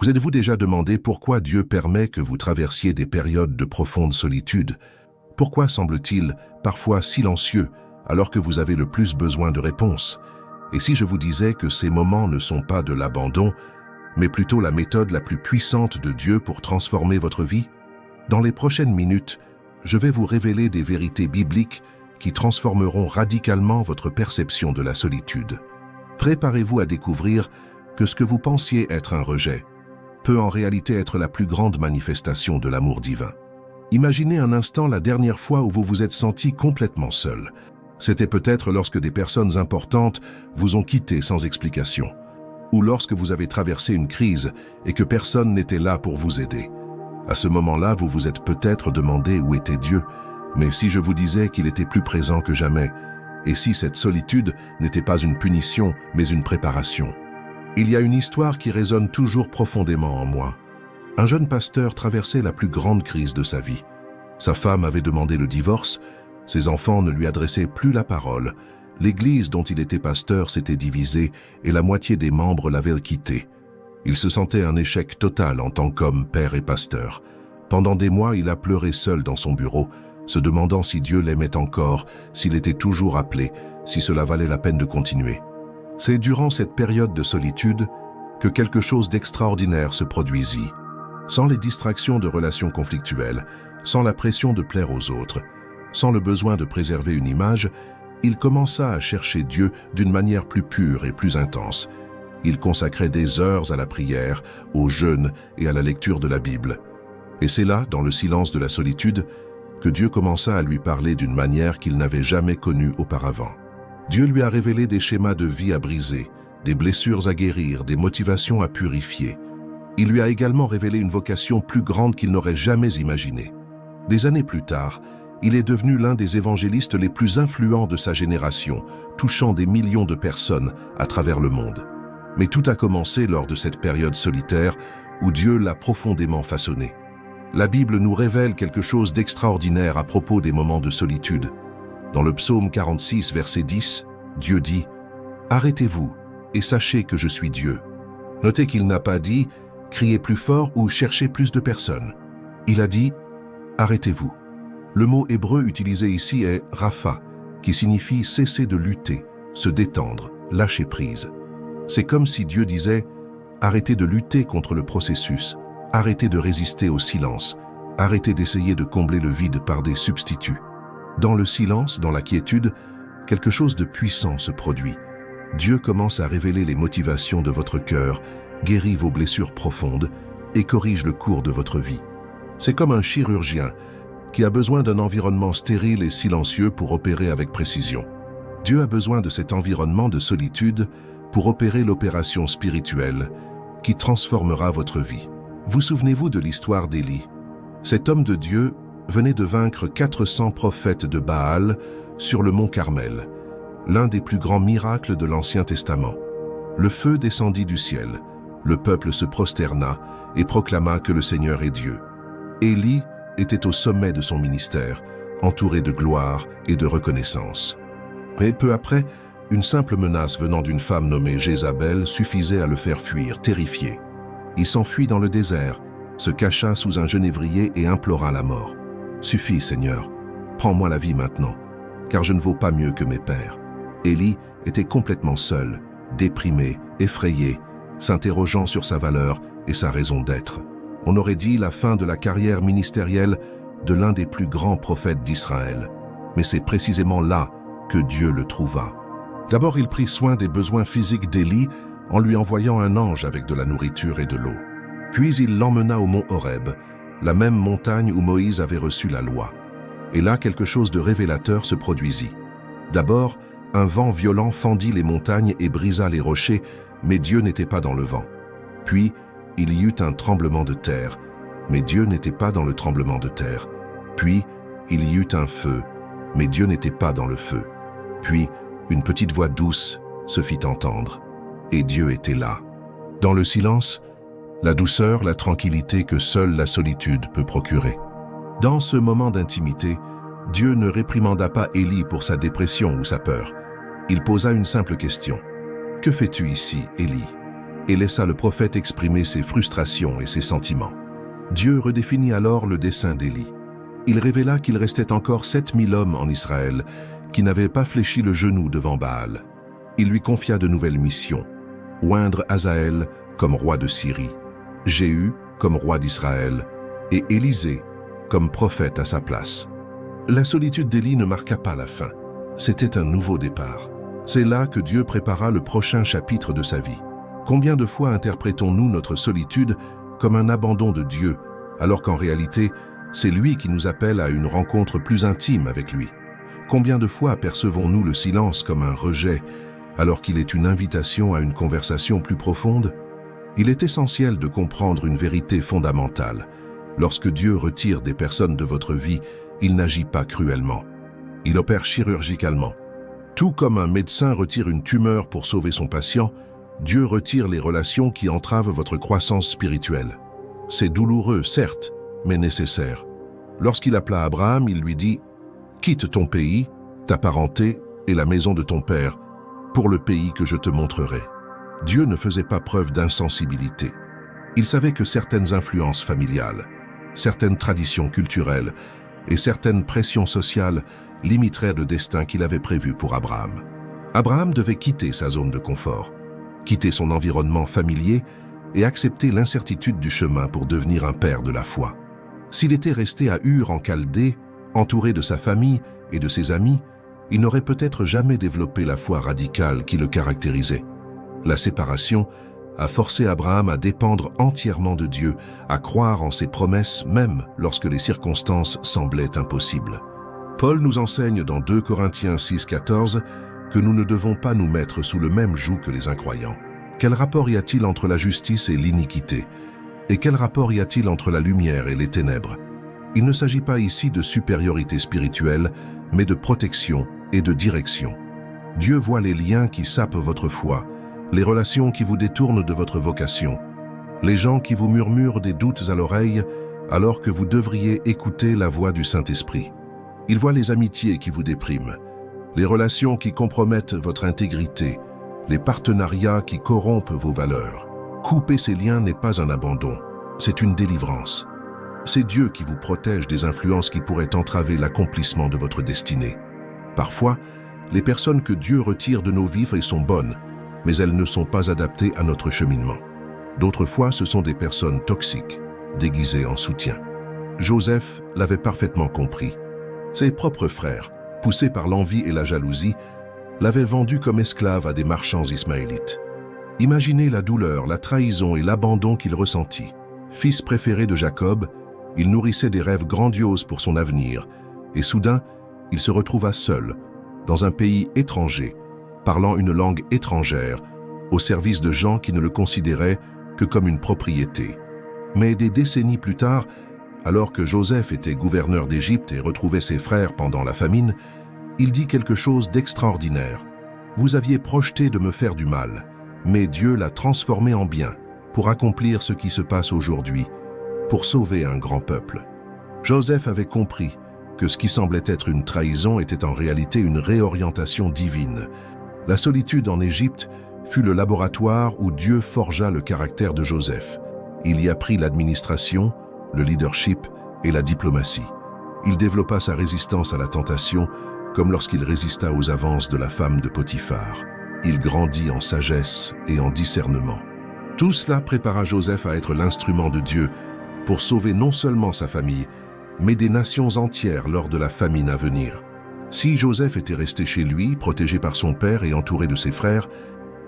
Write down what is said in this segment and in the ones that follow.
Vous êtes-vous déjà demandé pourquoi Dieu permet que vous traversiez des périodes de profonde solitude? Pourquoi semble-t-il parfois silencieux alors que vous avez le plus besoin de réponses? Et si je vous disais que ces moments ne sont pas de l'abandon, mais plutôt la méthode la plus puissante de Dieu pour transformer votre vie? Dans les prochaines minutes, je vais vous révéler des vérités bibliques qui transformeront radicalement votre perception de la solitude. Préparez-vous à découvrir que ce que vous pensiez être un rejet peut en réalité être la plus grande manifestation de l'amour divin. Imaginez un instant la dernière fois où vous vous êtes senti complètement seul. C'était peut-être lorsque des personnes importantes vous ont quitté sans explication, ou lorsque vous avez traversé une crise et que personne n'était là pour vous aider. À ce moment-là, vous vous êtes peut-être demandé où était Dieu, mais si je vous disais qu'il était plus présent que jamais, et si cette solitude n'était pas une punition, mais une préparation. Il y a une histoire qui résonne toujours profondément en moi. Un jeune pasteur traversait la plus grande crise de sa vie. Sa femme avait demandé le divorce, ses enfants ne lui adressaient plus la parole, l'église dont il était pasteur s'était divisée et la moitié des membres l'avaient quitté. Il se sentait un échec total en tant qu'homme, père et pasteur. Pendant des mois, il a pleuré seul dans son bureau, se demandant si Dieu l'aimait encore, s'il était toujours appelé, si cela valait la peine de continuer. C'est durant cette période de solitude que quelque chose d'extraordinaire se produisit. Sans les distractions de relations conflictuelles, sans la pression de plaire aux autres, sans le besoin de préserver une image, il commença à chercher Dieu d'une manière plus pure et plus intense. Il consacrait des heures à la prière, au jeûne et à la lecture de la Bible. Et c'est là, dans le silence de la solitude, que Dieu commença à lui parler d'une manière qu'il n'avait jamais connue auparavant. Dieu lui a révélé des schémas de vie à briser, des blessures à guérir, des motivations à purifier. Il lui a également révélé une vocation plus grande qu'il n'aurait jamais imaginée. Des années plus tard, il est devenu l'un des évangélistes les plus influents de sa génération, touchant des millions de personnes à travers le monde. Mais tout a commencé lors de cette période solitaire où Dieu l'a profondément façonné. La Bible nous révèle quelque chose d'extraordinaire à propos des moments de solitude. Dans le psaume 46, verset 10, Dieu dit « Arrêtez-vous et sachez que je suis Dieu ». Notez qu'il n'a pas dit « Criez plus fort ou cherchez plus de personnes ». Il a dit « Arrêtez-vous ». Le mot hébreu utilisé ici est « rapha », qui signifie cesser de lutter, se détendre, lâcher prise. C'est comme si Dieu disait « Arrêtez de lutter contre le processus, arrêtez de résister au silence, arrêtez d'essayer de combler le vide par des substituts ». Dans le silence, dans la quiétude, quelque chose de puissant se produit. Dieu commence à révéler les motivations de votre cœur, guérit vos blessures profondes et corrige le cours de votre vie. C'est comme un chirurgien qui a besoin d'un environnement stérile et silencieux pour opérer avec précision. Dieu a besoin de cet environnement de solitude pour opérer l'opération spirituelle qui transformera votre vie. Vous souvenez-vous de l'histoire d'Élie? Cet homme de Dieu venait de vaincre 400 prophètes de Baal sur le mont Carmel, l'un des plus grands miracles de l'Ancien Testament. Le feu descendit du ciel, le peuple se prosterna et proclama que le Seigneur est Dieu. Élie était au sommet de son ministère, entouré de gloire et de reconnaissance. Mais peu après, une simple menace venant d'une femme nommée Jézabel suffisait à le faire fuir, terrifié. Il s'enfuit dans le désert, se cacha sous un genévrier et implora la mort. « Suffit, Seigneur, prends-moi la vie maintenant, car je ne vaux pas mieux que mes pères. » Élie était complètement seul, déprimé, effrayé, s'interrogeant sur sa valeur et sa raison d'être. On aurait dit la fin de la carrière ministérielle de l'un des plus grands prophètes d'Israël. Mais c'est précisément là que Dieu le trouva. D'abord, il prit soin des besoins physiques d'Élie en lui envoyant un ange avec de la nourriture et de l'eau. Puis il l'emmena au mont Horeb, la même montagne où Moïse avait reçu la loi. Et là, quelque chose de révélateur se produisit. D'abord, un vent violent fendit les montagnes et brisa les rochers, mais Dieu n'était pas dans le vent. Puis, il y eut un tremblement de terre, mais Dieu n'était pas dans le tremblement de terre. Puis, il y eut un feu, mais Dieu n'était pas dans le feu. Puis, une petite voix douce se fit entendre, et Dieu était là. Dans le silence, la douceur, la tranquillité que seule la solitude peut procurer. Dans ce moment d'intimité, Dieu ne réprimanda pas Élie pour sa dépression ou sa peur. Il posa une simple question. « Que fais-tu ici, Élie » et laissa le prophète exprimer ses frustrations et ses sentiments. Dieu redéfinit alors le dessein d'Élie. Il révéla qu'il restait encore 7000 hommes en Israël qui n'avaient pas fléchi le genou devant Baal. Il lui confia de nouvelles missions: oindre Hazaël comme roi de Syrie, Jéhu comme roi d'Israël et Élisée comme prophète à sa place. La solitude d'Élie ne marqua pas la fin. C'était un nouveau départ. C'est là que Dieu prépara le prochain chapitre de sa vie. Combien de fois interprétons-nous notre solitude comme un abandon de Dieu, alors qu'en réalité, c'est lui qui nous appelle à une rencontre plus intime avec lui? Combien de fois percevons-nous le silence comme un rejet, alors qu'il est une invitation à une conversation plus profonde? Il est essentiel de comprendre une vérité fondamentale. Lorsque Dieu retire des personnes de votre vie, il n'agit pas cruellement. Il opère chirurgicalement. Tout comme un médecin retire une tumeur pour sauver son patient, Dieu retire les relations qui entravent votre croissance spirituelle. C'est douloureux, certes, mais nécessaire. Lorsqu'il appela Abraham, il lui dit « Quitte ton pays, ta parenté et la maison de ton père, pour le pays que je te montrerai. » Dieu ne faisait pas preuve d'insensibilité. Il savait que certaines influences familiales, certaines traditions culturelles et certaines pressions sociales limiteraient le destin qu'il avait prévu pour Abraham. Abraham devait quitter sa zone de confort, quitter son environnement familier et accepter l'incertitude du chemin pour devenir un père de la foi. S'il était resté à Ur en Chaldée, entouré de sa famille et de ses amis, il n'aurait peut-être jamais développé la foi radicale qui le caractérisait. La séparation a forcé Abraham à dépendre entièrement de Dieu, à croire en ses promesses même lorsque les circonstances semblaient impossibles. Paul nous enseigne dans 2 Corinthiens 6,14 que nous ne devons pas nous mettre sous le même joug que les incroyants. Quel rapport y a-t-il entre la justice et l'iniquité? Et quel rapport y a-t-il entre la lumière et les ténèbres? Il ne s'agit pas ici de supériorité spirituelle, mais de protection et de direction. Dieu voit les liens qui sapent votre foi, les relations qui vous détournent de votre vocation, les gens qui vous murmurent des doutes à l'oreille alors que vous devriez écouter la voix du Saint-Esprit. Il voit les amitiés qui vous dépriment, les relations qui compromettent votre intégrité, les partenariats qui corrompent vos valeurs. Couper ces liens n'est pas un abandon, c'est une délivrance. C'est Dieu qui vous protège des influences qui pourraient entraver l'accomplissement de votre destinée. Parfois, les personnes que Dieu retire de nos vies sont bonnes, mais elles ne sont pas adaptées à notre cheminement. D'autres fois, ce sont des personnes toxiques, déguisées en soutien. Joseph l'avait parfaitement compris. Ses propres frères, poussés par l'envie et la jalousie, l'avaient vendu comme esclave à des marchands ismaélites. Imaginez la douleur, la trahison et l'abandon qu'il ressentit. Fils préféré de Jacob, il nourrissait des rêves grandioses pour son avenir, et soudain, il se retrouva seul, dans un pays étranger, parlant une langue étrangère, au service de gens qui ne le considéraient que comme une propriété. Mais des décennies plus tard, alors que Joseph était gouverneur d'Égypte et retrouvait ses frères pendant la famine, il dit quelque chose d'extraordinaire. « Vous aviez projeté de me faire du mal, mais Dieu l'a transformé en bien pour accomplir ce qui se passe aujourd'hui, pour sauver un grand peuple. » Joseph avait compris que ce qui semblait être une trahison était en réalité une réorientation divine. La solitude en Égypte fut le laboratoire où Dieu forgea le caractère de Joseph. Il y apprit l'administration, le leadership et la diplomatie. Il développa sa résistance à la tentation, comme lorsqu'il résista aux avances de la femme de Potiphar. Il grandit en sagesse et en discernement. Tout cela prépara Joseph à être l'instrument de Dieu pour sauver non seulement sa famille, mais des nations entières lors de la famine à venir. Si Joseph était resté chez lui, protégé par son père et entouré de ses frères,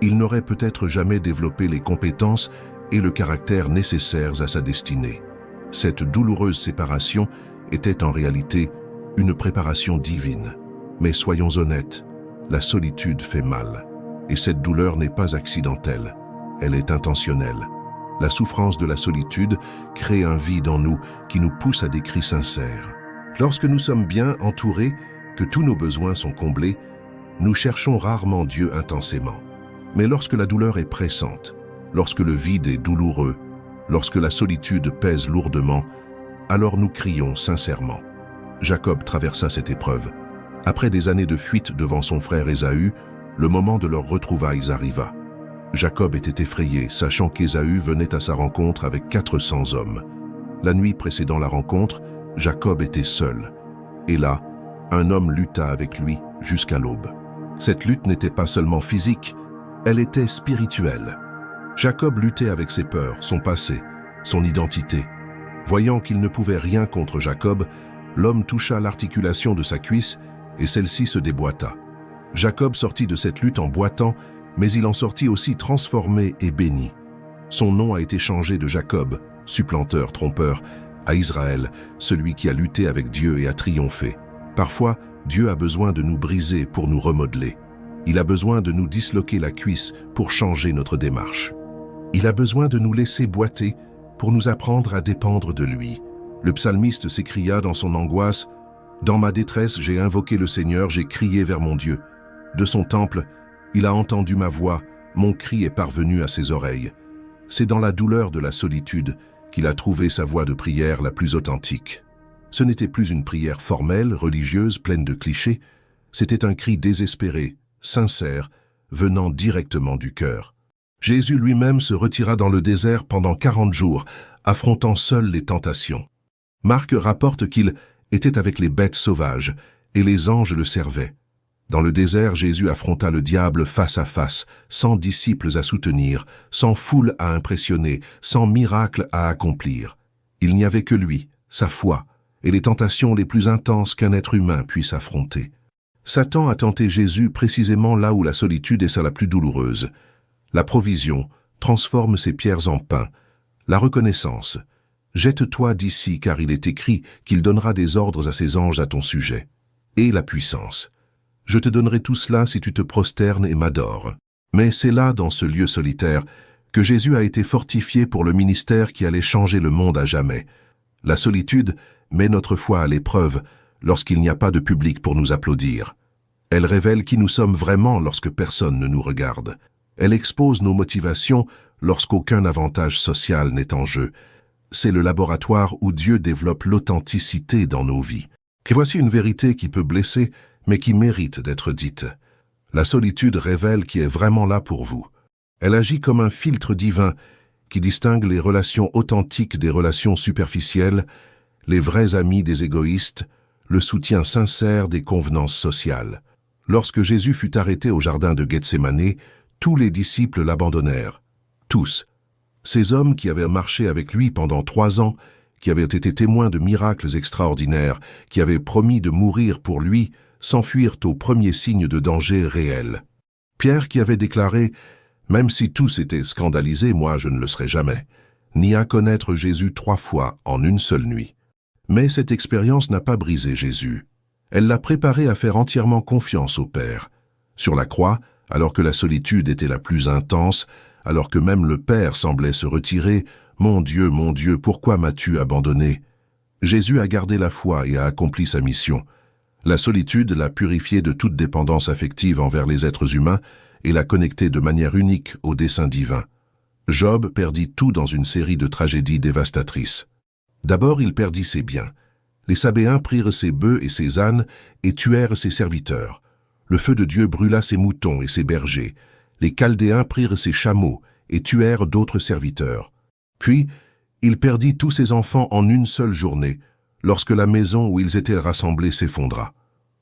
il n'aurait peut-être jamais développé les compétences et le caractère nécessaires à sa destinée. Cette douloureuse séparation était en réalité une préparation divine. Mais soyons honnêtes, la solitude fait mal. Et cette douleur n'est pas accidentelle, elle est intentionnelle. La souffrance de la solitude crée un vide en nous qui nous pousse à des cris sincères. Lorsque nous sommes bien entourés, que tous nos besoins sont comblés, nous cherchons rarement Dieu intensément. Mais lorsque la douleur est pressante, lorsque le vide est douloureux, lorsque la solitude pèse lourdement, alors nous crions sincèrement. Jacob traversa cette épreuve. Après des années de fuite devant son frère Ésaü, le moment de leurs retrouvailles arriva. Jacob était effrayé, sachant qu'Ésaü venait à sa rencontre avec 400 hommes. La nuit précédant la rencontre, Jacob était seul. Et là, un homme lutta avec lui jusqu'à l'aube. Cette lutte n'était pas seulement physique, elle était spirituelle. Jacob luttait avec ses peurs, son passé, son identité. Voyant qu'il ne pouvait rien contre Jacob, l'homme toucha l'articulation de sa cuisse et celle-ci se déboîta. Jacob sortit de cette lutte en boitant, mais il en sortit aussi transformé et béni. Son nom a été changé de Jacob, supplanteur, trompeur, à Israël, celui qui a lutté avec Dieu et a triomphé. Parfois, Dieu a besoin de nous briser pour nous remodeler. Il a besoin de nous disloquer la cuisse pour changer notre démarche. Il a besoin de nous laisser boiter pour nous apprendre à dépendre de lui. Le psalmiste s'écria dans son angoisse, « Dans ma détresse, j'ai invoqué le Seigneur, j'ai crié vers mon Dieu. De son temple, il a entendu ma voix, mon cri est parvenu à ses oreilles. C'est dans la douleur de la solitude qu'il a trouvé sa voie de prière la plus authentique. Ce n'était plus une prière formelle, religieuse, pleine de clichés, c'était un cri désespéré, sincère, venant directement du cœur. Jésus lui-même se retira dans le désert pendant 40 jours, affrontant seul les tentations. Marc rapporte qu'il était avec les bêtes sauvages, et les anges le servaient. Dans le désert, Jésus affronta le diable face à face, sans disciples à soutenir, sans foule à impressionner, sans miracle à accomplir. Il n'y avait que lui, sa foi, et les tentations les plus intenses qu'un être humain puisse affronter. Satan a tenté Jésus précisément là où la solitude est la plus douloureuse. La provision transforme ses pierres en pain. La reconnaissance. Jette-toi d'ici car il est écrit qu'il donnera des ordres à ses anges à ton sujet. Et la puissance. Je te donnerai tout cela si tu te prosternes et m'adores. Mais c'est là, dans ce lieu solitaire, que Jésus a été fortifié pour le ministère qui allait changer le monde à jamais. La solitude met notre foi à l'épreuve lorsqu'il n'y a pas de public pour nous applaudir. Elle révèle qui nous sommes vraiment lorsque personne ne nous regarde. Elle expose nos motivations lorsqu'aucun avantage social n'est en jeu. C'est le laboratoire où Dieu développe l'authenticité dans nos vies. Et voici une vérité qui peut blesser, mais qui mérite d'être dite. La solitude révèle qui est vraiment là pour vous. Elle agit comme un filtre divin qui distingue les relations authentiques des relations superficielles, les vrais amis des égoïstes, le soutien sincère des convenances sociales. Lorsque Jésus fut arrêté au jardin de Gethsémanée, tous les disciples l'abandonnèrent. Tous. Ces hommes qui avaient marché avec lui pendant 3 ans, qui avaient été témoins de miracles extraordinaires, qui avaient promis de mourir pour lui, s'enfuirent au premier signe de danger réel. Pierre qui avait déclaré « Même si tous étaient scandalisés, moi je ne le serai jamais », ni à connaître Jésus 3 fois en une seule nuit. Mais cette expérience n'a pas brisé Jésus. Elle l'a préparé à faire entièrement confiance au Père. Sur la croix, alors que la solitude était la plus intense, alors que même le Père semblait se retirer, « Mon Dieu, pourquoi m'as-tu abandonné ?» Jésus a gardé la foi et a accompli sa mission. La solitude l'a purifié de toute dépendance affective envers les êtres humains et l'a connecté de manière unique au dessein divin. Job perdit tout dans une série de tragédies dévastatrices. D'abord, il perdit ses biens. Les Sabéens prirent ses bœufs et ses ânes et tuèrent ses serviteurs. Le feu de Dieu brûla ses moutons et ses bergers. Les Chaldéens prirent ses chameaux et tuèrent d'autres serviteurs. Puis, il perdit tous ses enfants en une seule journée, lorsque la maison où ils étaient rassemblés s'effondra.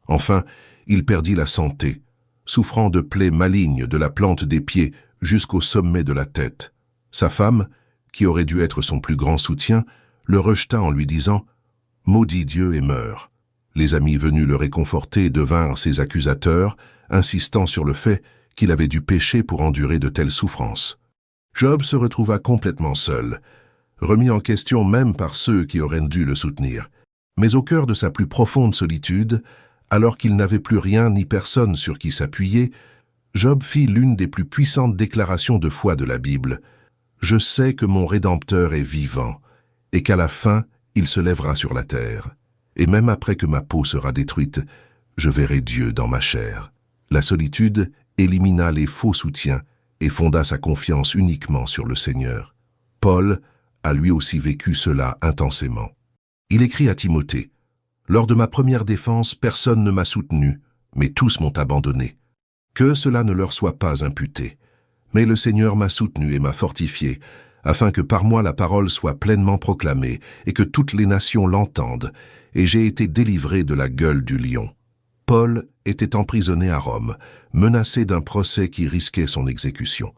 Enfin, il perdit la santé, souffrant de plaies malignes de la plante des pieds jusqu'au sommet de la tête. Sa femme, qui aurait dû être son plus grand soutien, le rejeta en lui disant « Maudit Dieu et meurs ». Les amis venus le réconforter devinrent ses accusateurs, insistant sur le fait qu'il avait dû pécher pour endurer de telles souffrances. Job se retrouva complètement seul, remis en question même par ceux qui auraient dû le soutenir. Mais au cœur de sa plus profonde solitude, alors qu'il n'avait plus rien ni personne sur qui s'appuyer, Job fit l'une des plus puissantes déclarations de foi de la Bible. « Je sais que mon Rédempteur est vivant, et qu'à la fin, il se lèvera sur la terre. Et même après que ma peau sera détruite, je verrai Dieu dans ma chair. » La solitude élimina les faux soutiens et fonda sa confiance uniquement sur le Seigneur. Paul a lui aussi vécu cela intensément. Il écrit à Timothée, « Lors de ma première défense, personne ne m'a soutenu, mais tous m'ont abandonné. Que cela ne leur soit pas imputé. Mais le Seigneur m'a soutenu et m'a fortifié, afin que par moi la parole soit pleinement proclamée et que toutes les nations l'entendent, et j'ai été délivré de la gueule du lion. Paul était emprisonné à Rome, menacé d'un procès qui risquait son exécution.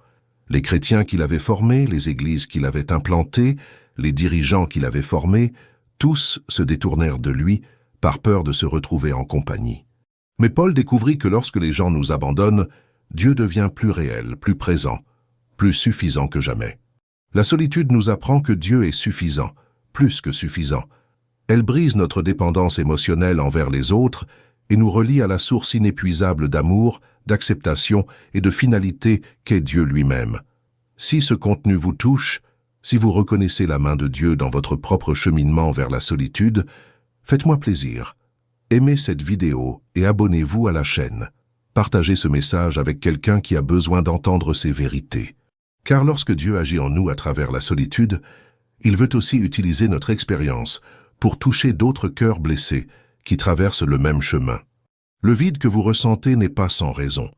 Les chrétiens qu'il avait formés, les églises qu'il avait implantées, les dirigeants qu'il avait formés, tous se détournèrent de lui par peur de se retrouver en compagnie. Mais Paul découvrit que lorsque les gens nous abandonnent, Dieu devient plus réel, plus présent, plus suffisant que jamais. La solitude nous apprend que Dieu est suffisant, plus que suffisant. Elle brise notre dépendance émotionnelle envers les autres et nous relie à la source inépuisable d'amour, d'acceptation et de finalité qu'est Dieu lui-même. Si ce contenu vous touche, si vous reconnaissez la main de Dieu dans votre propre cheminement vers la solitude, faites-moi plaisir. Aimez cette vidéo et abonnez-vous à la chaîne. Partagez ce message avec quelqu'un qui a besoin d'entendre ces vérités. Car lorsque Dieu agit en nous à travers la solitude, il veut aussi utiliser notre expérience pour toucher d'autres cœurs blessés qui traversent le même chemin. Le vide que vous ressentez n'est pas sans raison.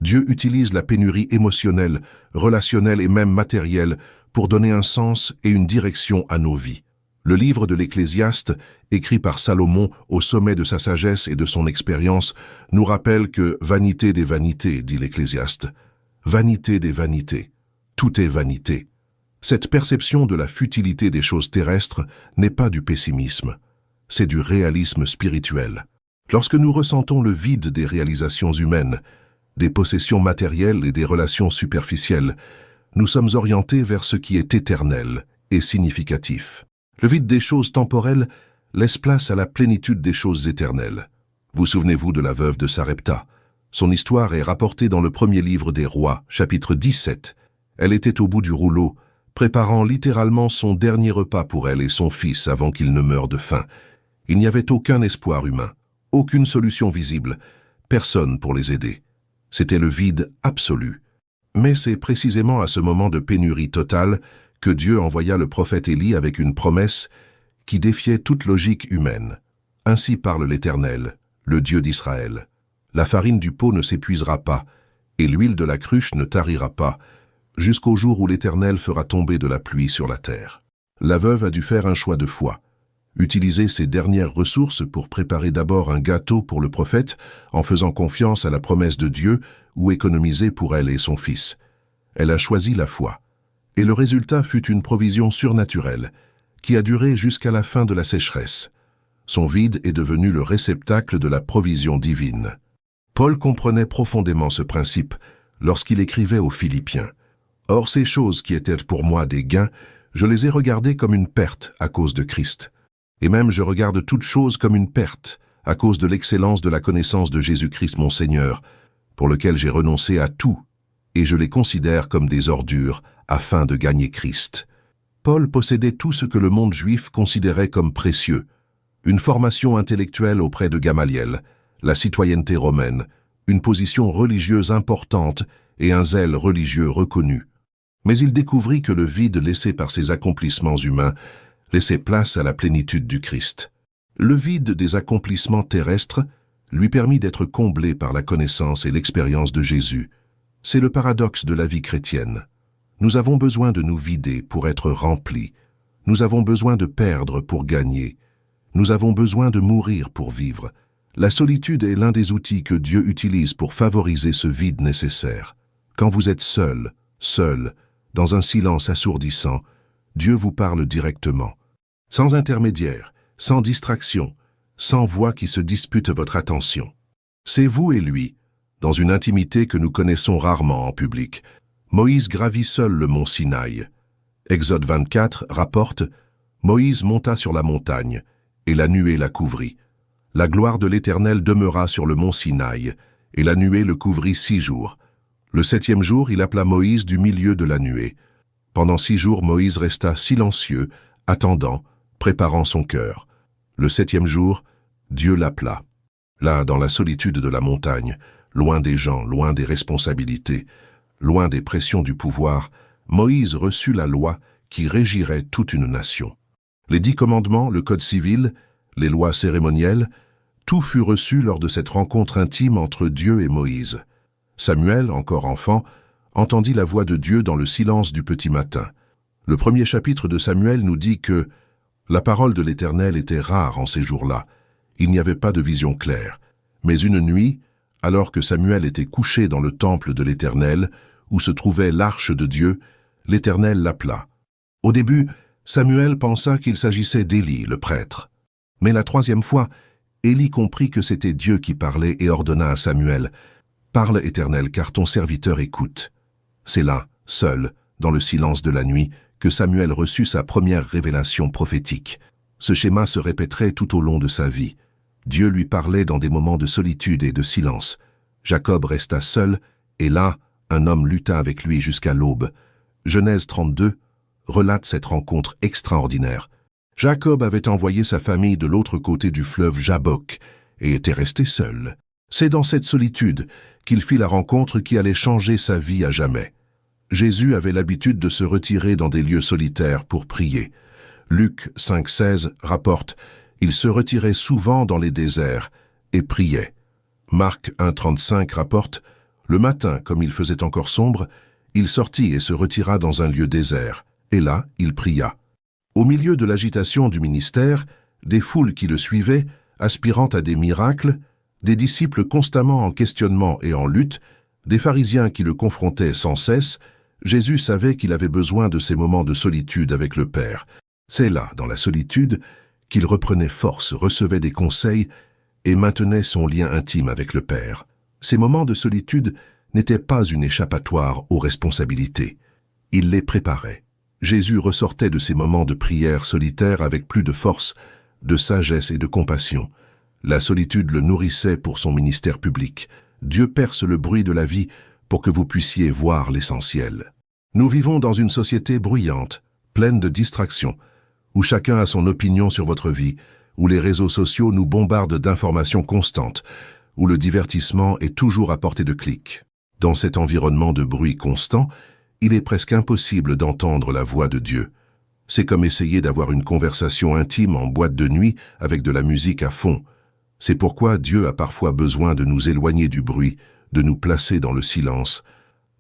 Dieu utilise la pénurie émotionnelle, relationnelle et même matérielle pour donner un sens et une direction à nos vies. Le livre de l'Ecclésiaste, écrit par Salomon au sommet de sa sagesse et de son expérience, nous rappelle que « vanité des vanités », dit l'Ecclésiaste. Vanité des vanités. Tout est vanité. Cette perception de la futilité des choses terrestres n'est pas du pessimisme, c'est du réalisme spirituel. Lorsque nous ressentons le vide des réalisations humaines, des possessions matérielles et des relations superficielles, nous sommes orientés vers ce qui est éternel et significatif. Le vide des choses temporelles laisse place à la plénitude des choses éternelles. Vous souvenez-vous de la veuve de Sarepta? Son histoire est rapportée dans le premier livre des Rois, chapitre 17. Elle était au bout du rouleau, préparant littéralement son dernier repas pour elle et son fils avant qu'ils ne meurent de faim. Il n'y avait aucun espoir humain, aucune solution visible, personne pour les aider. C'était le vide absolu. Mais c'est précisément à ce moment de pénurie totale que Dieu envoya le prophète Élie avec une promesse qui défiait toute logique humaine. Ainsi parle l'Éternel, le Dieu d'Israël. La farine du pot ne s'épuisera pas, et l'huile de la cruche ne tarira pas, jusqu'au jour où l'Éternel fera tomber de la pluie sur la terre. La veuve a dû faire un choix de foi. Utiliser ses dernières ressources pour préparer d'abord un gâteau pour le prophète, en faisant confiance à la promesse de Dieu, ou économiser pour elle et son fils. Elle a choisi la foi. Et le résultat fut une provision surnaturelle, qui a duré jusqu'à la fin de la sécheresse. Son vide est devenu le réceptacle de la provision divine. Paul comprenait profondément ce principe lorsqu'il écrivait aux Philippiens. « Or ces choses qui étaient pour moi des gains, je les ai regardées comme une perte à cause de Christ. Et même je regarde toutes choses comme une perte à cause de l'excellence de la connaissance de Jésus-Christ mon Seigneur, pour lequel j'ai renoncé à tout, et je les considère comme des ordures, afin de gagner Christ. » Paul possédait tout ce que le monde juif considérait comme précieux. Une formation intellectuelle auprès de Gamaliel, la citoyenneté romaine, une position religieuse importante et un zèle religieux reconnu. Mais il découvrit que le vide laissé par ses accomplissements humains laissait place à la plénitude du Christ. Le vide des accomplissements terrestres lui permit d'être comblé par la connaissance et l'expérience de Jésus. C'est le paradoxe de la vie chrétienne. Nous avons besoin de nous vider pour être remplis. Nous avons besoin de perdre pour gagner. Nous avons besoin de mourir pour vivre. La solitude est l'un des outils que Dieu utilise pour favoriser ce vide nécessaire. Quand vous êtes seul, dans un silence assourdissant, Dieu vous parle directement. Sans intermédiaire, sans distraction, sans voix qui se dispute votre attention. C'est vous et lui, dans une intimité que nous connaissons rarement en public. Moïse gravit seul le mont Sinaï. Exode 24 rapporte « Moïse monta sur la montagne, et la nuée la couvrit. La gloire de l'Éternel demeura sur le mont Sinaï, et la nuée le couvrit 6 jours. Le 7e jour, il appela Moïse du milieu de la nuée. Pendant 6 jours, Moïse resta silencieux, attendant, préparant son cœur. Le 7e jour, Dieu l'appela. Là, dans la solitude de la montagne, loin des gens, loin des responsabilités, loin des pressions du pouvoir, Moïse reçut la loi qui régirait toute une nation. Les 10 commandements, le code civil, les lois cérémonielles, tout fut reçu lors de cette rencontre intime entre Dieu et Moïse. Samuel, encore enfant, entendit la voix de Dieu dans le silence du petit matin. Le premier chapitre de Samuel nous dit que la parole de l'Éternel était rare en ces jours-là. Il n'y avait pas de vision claire. Mais une nuit, alors que Samuel était couché dans le temple de l'Éternel, où se trouvait l'arche de Dieu, l'Éternel l'appela. Au début, Samuel pensa qu'il s'agissait d'Élie, le prêtre. Mais la troisième fois, Élie comprit que c'était Dieu qui parlait et ordonna à Samuel, « Parle, Éternel, car ton serviteur écoute. » C'est là, seul, dans le silence de la nuit, que Samuel reçut sa première révélation prophétique. Ce schéma se répéterait tout au long de sa vie. Dieu lui parlait dans des moments de solitude et de silence. Jacob resta seul, et là, un homme lutta avec lui jusqu'à l'aube. Genèse 32 relate cette rencontre extraordinaire. Jacob avait envoyé sa famille de l'autre côté du fleuve Jabbok et était resté seul. C'est dans cette solitude qu'il fit la rencontre qui allait changer sa vie à jamais. Jésus avait l'habitude de se retirer dans des lieux solitaires pour prier. Luc 5,16 rapporte « Il se retirait souvent dans les déserts et priait ». Marc 1,35 rapporte « Le matin, comme il faisait encore sombre, il sortit et se retira dans un lieu désert. Et là, il pria. » Au milieu de l'agitation du ministère, des foules qui le suivaient, aspirant à des miracles, des disciples constamment en questionnement et en lutte, des pharisiens qui le confrontaient sans cesse, Jésus savait qu'il avait besoin de ces moments de solitude avec le Père. C'est là, dans la solitude, qu'il reprenait force, recevait des conseils et maintenait son lien intime avec le Père. Ces moments de solitude n'étaient pas une échappatoire aux responsabilités. Il les préparait. Jésus ressortait de ces moments de prière solitaire avec plus de force, de sagesse et de compassion. La solitude le nourrissait pour son ministère public. Dieu perce le bruit de la vie pour que vous puissiez voir l'essentiel. Nous vivons dans une société bruyante, pleine de distractions, où chacun a son opinion sur votre vie, où les réseaux sociaux nous bombardent d'informations constantes, où le divertissement est toujours à portée de clic. Dans cet environnement de bruit constant, il est presque impossible d'entendre la voix de Dieu. C'est comme essayer d'avoir une conversation intime en boîte de nuit avec de la musique à fond. C'est pourquoi Dieu a parfois besoin de nous éloigner du bruit, de nous placer dans le silence,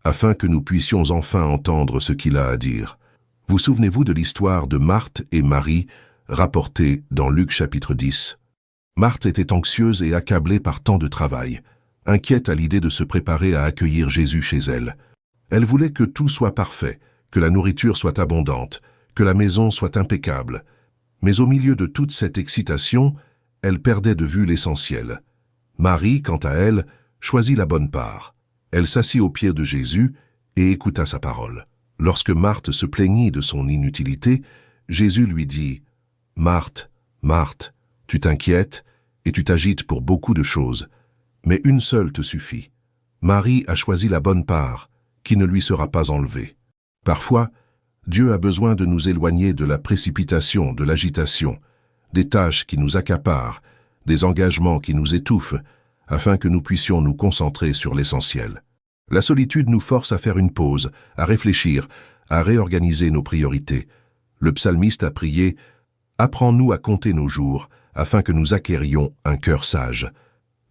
afin que nous puissions enfin entendre ce qu'il a à dire. Vous souvenez-vous de l'histoire de Marthe et Marie, rapportée dans Luc chapitre 10. Marthe était anxieuse et accablée par tant de travail, inquiète à l'idée de se préparer à accueillir Jésus chez elle. Elle voulait que tout soit parfait, que la nourriture soit abondante, que la maison soit impeccable. Mais au milieu de toute cette excitation, elle perdait de vue l'essentiel. Marie, quant à elle, choisit la bonne part. Elle s'assit aux pieds de Jésus et écouta sa parole. Lorsque Marthe se plaignit de son inutilité, Jésus lui dit « Marthe, Marthe, tu t'inquiètes et tu t'agites pour beaucoup de choses, mais une seule te suffit. Marie a choisi la bonne part, qui ne lui sera pas enlevée. » Parfois, Dieu a besoin de nous éloigner de la précipitation, de l'agitation, des tâches qui nous accaparent, des engagements qui nous étouffent, afin que nous puissions nous concentrer sur l'essentiel. La solitude nous force à faire une pause, à réfléchir, à réorganiser nos priorités. Le psalmiste a prié « Apprends-nous à compter nos jours, afin que nous acquérions un cœur sage. »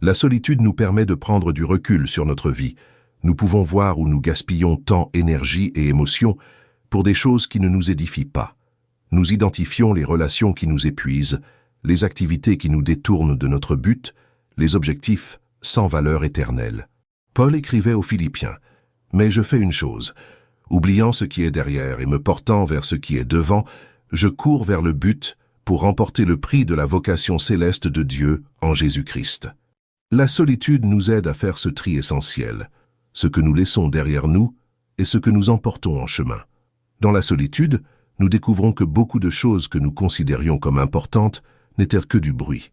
La solitude nous permet de prendre du recul sur notre vie. Nous pouvons voir où nous gaspillons temps, énergie et émotion pour des choses qui ne nous édifient pas. Nous identifions les relations qui nous épuisent, les activités qui nous détournent de notre but, les objectifs sans valeur éternelle. Paul écrivait aux Philippiens « Mais je fais une chose, oubliant ce qui est derrière et me portant vers ce qui est devant, je cours vers le but pour remporter le prix de la vocation céleste de Dieu en Jésus-Christ. » La solitude nous aide à faire ce tri essentiel, ce que nous laissons derrière nous et ce que nous emportons en chemin. Dans la solitude, nous découvrons que beaucoup de choses que nous considérions comme importantes n'étaient que du bruit.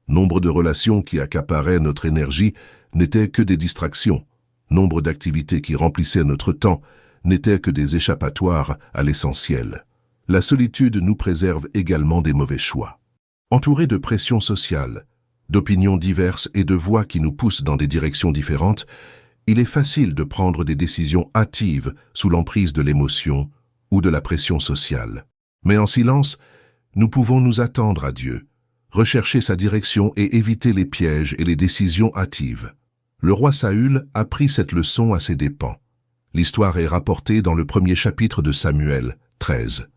Nombre de relations qui accaparaient notre énergie n'étaient que des distractions. Nombre d'activités qui remplissaient notre temps n'étaient que des échappatoires à l'essentiel. La solitude nous préserve également des mauvais choix. Entourés de pressions sociales, d'opinions diverses et de voix qui nous poussent dans des directions différentes, il est facile de prendre des décisions hâtives sous l'emprise de l'émotion ou de la pression sociale. Mais en silence, nous pouvons nous attendre à Dieu, rechercher sa direction et éviter les pièges et les décisions hâtives. Le roi Saül apprit cette leçon à ses dépens. L'histoire est rapportée dans le premier chapitre de Samuel 13.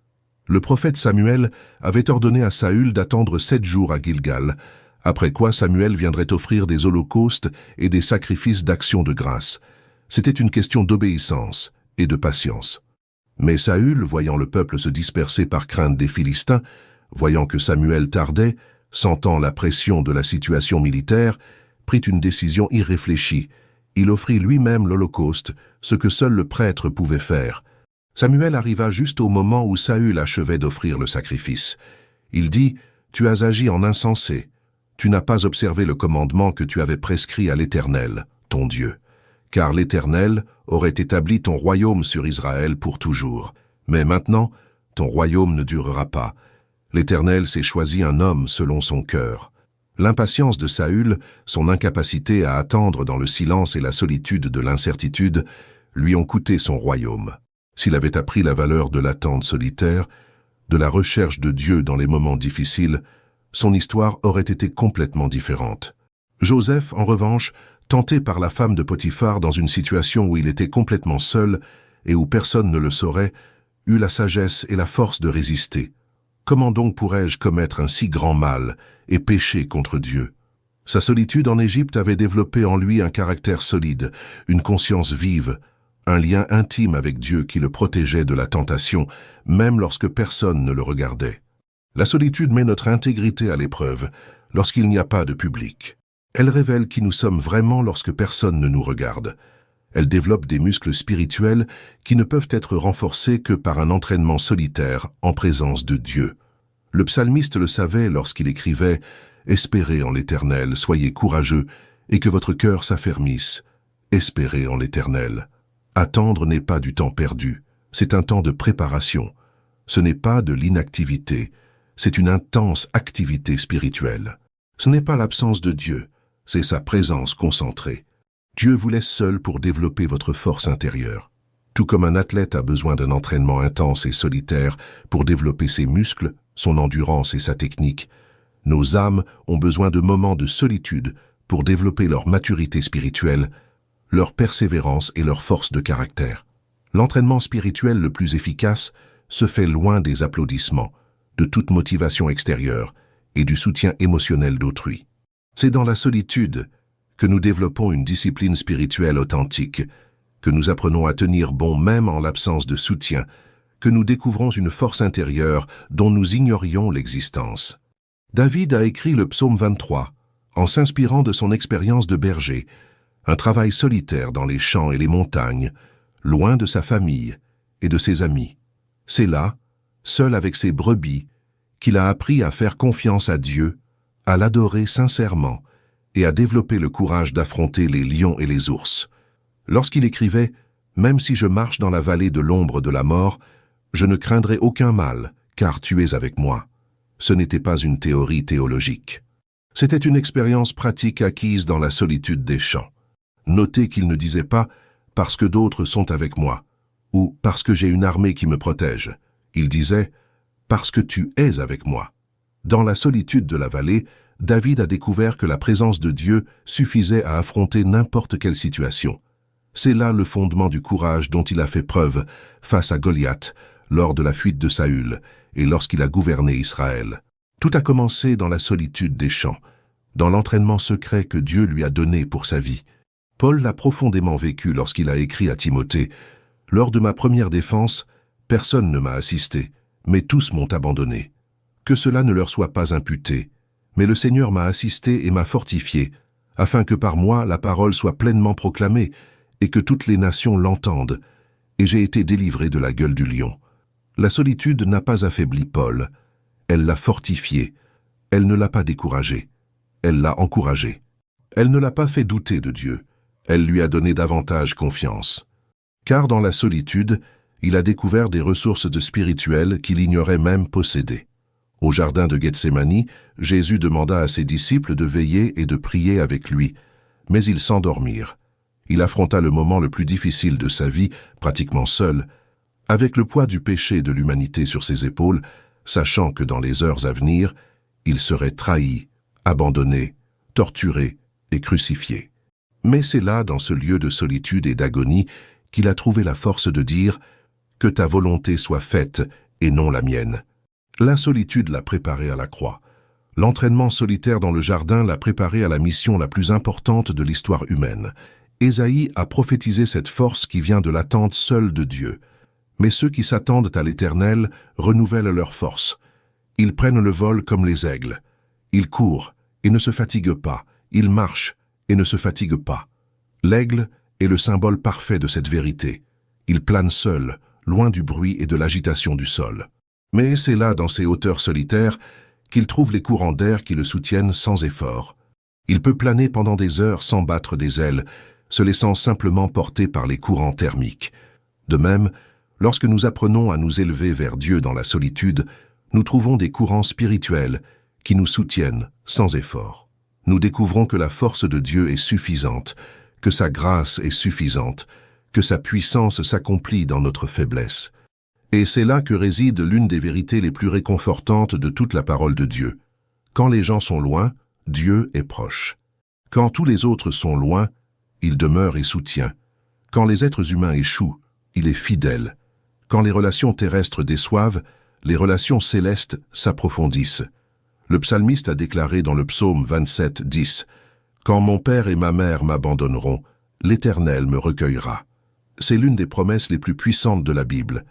Le prophète Samuel avait ordonné à Saül d'attendre 7 jours à Gilgal, après quoi Samuel viendrait offrir des holocaustes et des sacrifices d'action de grâce. C'était une question d'obéissance et de patience. Mais Saül, voyant le peuple se disperser par crainte des Philistins, voyant que Samuel tardait, sentant la pression de la situation militaire, prit une décision irréfléchie. Il offrit lui-même l'holocauste, ce que seul le prêtre pouvait faire. Samuel arriva juste au moment où Saül achevait d'offrir le sacrifice. Il dit « Tu as agi en insensé. Tu n'as pas observé le commandement que tu avais prescrit à l'Éternel, ton Dieu. Car l'Éternel aurait établi ton royaume sur Israël pour toujours. Mais maintenant, ton royaume ne durera pas. L'Éternel s'est choisi un homme selon son cœur. » L'impatience de Saül, son incapacité à attendre dans le silence et la solitude de l'incertitude, lui ont coûté son royaume. S'il avait appris la valeur de l'attente solitaire, de la recherche de Dieu dans les moments difficiles, son histoire aurait été complètement différente. Joseph, en revanche, tenté par la femme de Potiphar dans une situation où il était complètement seul et où personne ne le saurait, eut la sagesse et la force de résister. Comment donc pourrais-je commettre un si grand mal et pécher contre Dieu? Sa solitude en Égypte avait développé en lui un caractère solide, une conscience vive, un lien intime avec Dieu qui le protégeait de la tentation, même lorsque personne ne le regardait. La solitude met notre intégrité à l'épreuve lorsqu'il n'y a pas de public. Elle révèle qui nous sommes vraiment lorsque personne ne nous regarde. Elle développe des muscles spirituels qui ne peuvent être renforcés que par un entraînement solitaire en présence de Dieu. Le psalmiste le savait lorsqu'il écrivait « Espérez en l'Éternel, soyez courageux, et que votre cœur s'affermisse. Espérez en l'Éternel. » Attendre n'est pas du temps perdu, c'est un temps de préparation. Ce n'est pas de l'inactivité, c'est une intense activité spirituelle. Ce n'est pas l'absence de Dieu, c'est sa présence concentrée. Dieu vous laisse seul pour développer votre force intérieure. Tout comme un athlète a besoin d'un entraînement intense et solitaire pour développer ses muscles, son endurance et sa technique, nos âmes ont besoin de moments de solitude pour développer leur maturité spirituelle, leur persévérance et leur force de caractère. L'entraînement spirituel le plus efficace se fait loin des applaudissements, de toute motivation extérieure et du soutien émotionnel d'autrui. C'est dans la solitude que nous développons une discipline spirituelle authentique, que nous apprenons à tenir bon même en l'absence de soutien, que nous découvrons une force intérieure dont nous ignorions l'existence. David a écrit le psaume 23, en s'inspirant de son expérience de berger, un travail solitaire dans les champs et les montagnes, loin de sa famille et de ses amis. C'est là, seul avec ses brebis, qu'il a appris à faire confiance à Dieu, à l'adorer sincèrement, et à développer le courage d'affronter les lions et les ours. Lorsqu'il écrivait « Même si je marche dans la vallée de l'ombre de la mort, je ne craindrai aucun mal, car tu es avec moi », ce n'était pas une théorie théologique. C'était une expérience pratique acquise dans la solitude des champs. Notez qu'il ne disait pas « parce que d'autres sont avec moi » ou « parce que j'ai une armée qui me protège ». Il disait « parce que tu es avec moi ». Dans la solitude de la vallée, David a découvert que la présence de Dieu suffisait à affronter n'importe quelle situation. C'est là le fondement du courage dont il a fait preuve face à Goliath lors de la fuite de Saül et lorsqu'il a gouverné Israël. Tout a commencé dans la solitude des champs, dans l'entraînement secret que Dieu lui a donné pour sa vie. Paul l'a profondément vécu lorsqu'il a écrit à Timothée « Lors de ma première défense, personne ne m'a assisté, mais tous m'ont abandonné. Que cela ne leur soit pas imputé. Mais le Seigneur m'a assisté et m'a fortifié, afin que par moi la parole soit pleinement proclamée et que toutes les nations l'entendent, et j'ai été délivré de la gueule du lion. » La solitude n'a pas affaibli Paul, elle l'a fortifié, elle ne l'a pas découragé, elle l'a encouragé. Elle ne l'a pas fait douter de Dieu, elle lui a donné davantage confiance. Car dans la solitude, il a découvert des ressources spirituelles qu'il ignorait même posséder. Au jardin de Gethsémani, Jésus demanda à ses disciples de veiller et de prier avec lui, mais ils s'endormirent. Il affronta le moment le plus difficile de sa vie, pratiquement seul, avec le poids du péché de l'humanité sur ses épaules, sachant que dans les heures à venir, il serait trahi, abandonné, torturé et crucifié. Mais c'est là, dans ce lieu de solitude et d'agonie, qu'il a trouvé la force de dire « Que ta volonté soit faite et non la mienne ». La solitude l'a préparé à la croix. L'entraînement solitaire dans le jardin l'a préparé à la mission la plus importante de l'histoire humaine. Ésaïe a prophétisé cette force qui vient de l'attente seule de Dieu. Mais ceux qui s'attendent à l'Éternel renouvellent leur force. Ils prennent le vol comme les aigles. Ils courent et ne se fatiguent pas. Ils marchent et ne se fatiguent pas. L'aigle est le symbole parfait de cette vérité. Il plane seul, loin du bruit et de l'agitation du sol. Mais c'est là, dans ces hauteurs solitaires, qu'il trouve les courants d'air qui le soutiennent sans effort. Il peut planer pendant des heures sans battre des ailes, se laissant simplement porter par les courants thermiques. De même, lorsque nous apprenons à nous élever vers Dieu dans la solitude, nous trouvons des courants spirituels qui nous soutiennent sans effort. Nous découvrons que la force de Dieu est suffisante, que sa grâce est suffisante, que sa puissance s'accomplit dans notre faiblesse. Et c'est là que réside l'une des vérités les plus réconfortantes de toute la parole de Dieu. Quand les gens sont loin, Dieu est proche. Quand tous les autres sont loin, il demeure et soutient. Quand les êtres humains échouent, il est fidèle. Quand les relations terrestres déçoivent, les relations célestes s'approfondissent. Le psalmiste a déclaré dans le psaume 27, 10 « Quand mon père et ma mère m'abandonneront, l'Éternel me recueillera ». C'est l'une des promesses les plus puissantes de la Bible.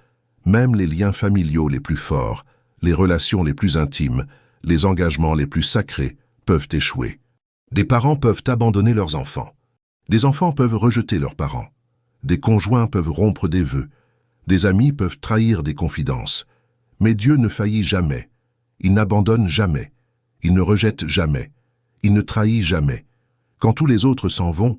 Même les liens familiaux les plus forts, les relations les plus intimes, les engagements les plus sacrés peuvent échouer. Des parents peuvent abandonner leurs enfants. Des enfants peuvent rejeter leurs parents. Des conjoints peuvent rompre des vœux. Des amis peuvent trahir des confidences. Mais Dieu ne faillit jamais. Il n'abandonne jamais. Il ne rejette jamais. Il ne trahit jamais. Quand tous les autres s'en vont,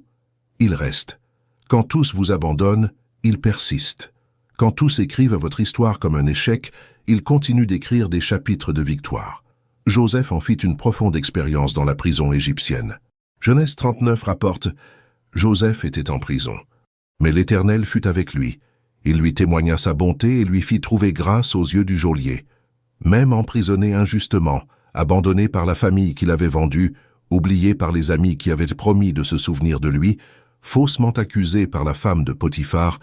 il reste. Quand tous vous abandonnent, il persiste. Quand tous écrivent votre histoire comme un échec, il continue d'écrire des chapitres de victoire. Joseph en fit une profonde expérience dans la prison égyptienne. Genèse 39 rapporte « Joseph était en prison. Mais l'Éternel fut avec lui. Il lui témoigna sa bonté et lui fit trouver grâce aux yeux du geôlier. Même emprisonné injustement, abandonné par la famille qui l'avait vendu, oublié par les amis qui avaient promis de se souvenir de lui, faussement accusé par la femme de Potiphar,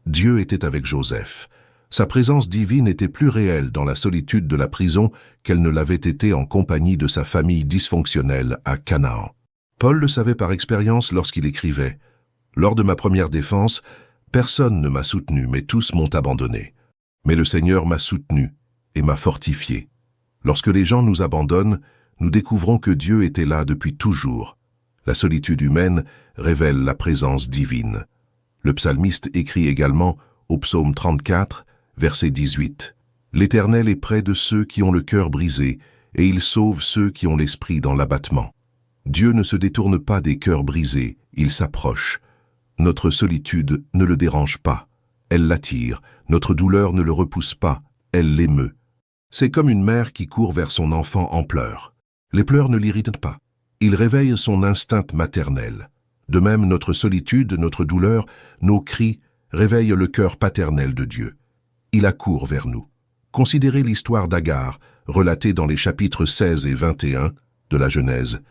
Dieu était avec Joseph. Sa présence divine était plus réelle dans la solitude de la prison qu'elle ne l'avait été en compagnie de sa famille dysfonctionnelle à Canaan. Paul le savait par expérience lorsqu'il écrivait « Lors de ma première défense, personne ne m'a soutenu, mais tous m'ont abandonné. Mais le Seigneur m'a soutenu et m'a fortifié. Lorsque les gens nous abandonnent, nous découvrons que Dieu était là depuis toujours. La solitude humaine révèle la présence divine. » Le psalmiste écrit également au psaume 34, verset 18. « L'Éternel est près de ceux qui ont le cœur brisé, et il sauve ceux qui ont l'esprit dans l'abattement. » Dieu ne se détourne pas des cœurs brisés, il s'approche. Notre solitude ne le dérange pas, elle l'attire. Notre douleur ne le repousse pas, elle l'émeut. C'est comme une mère qui court vers son enfant en pleurs. Les pleurs ne l'irritent pas, ils réveillent son instinct maternel. De même, notre solitude, notre douleur, nos cris réveillent le cœur paternel de Dieu. Il accourt vers nous. Considérez l'histoire d'Agar, relatée dans les chapitres 16 et 21 de la Genèse.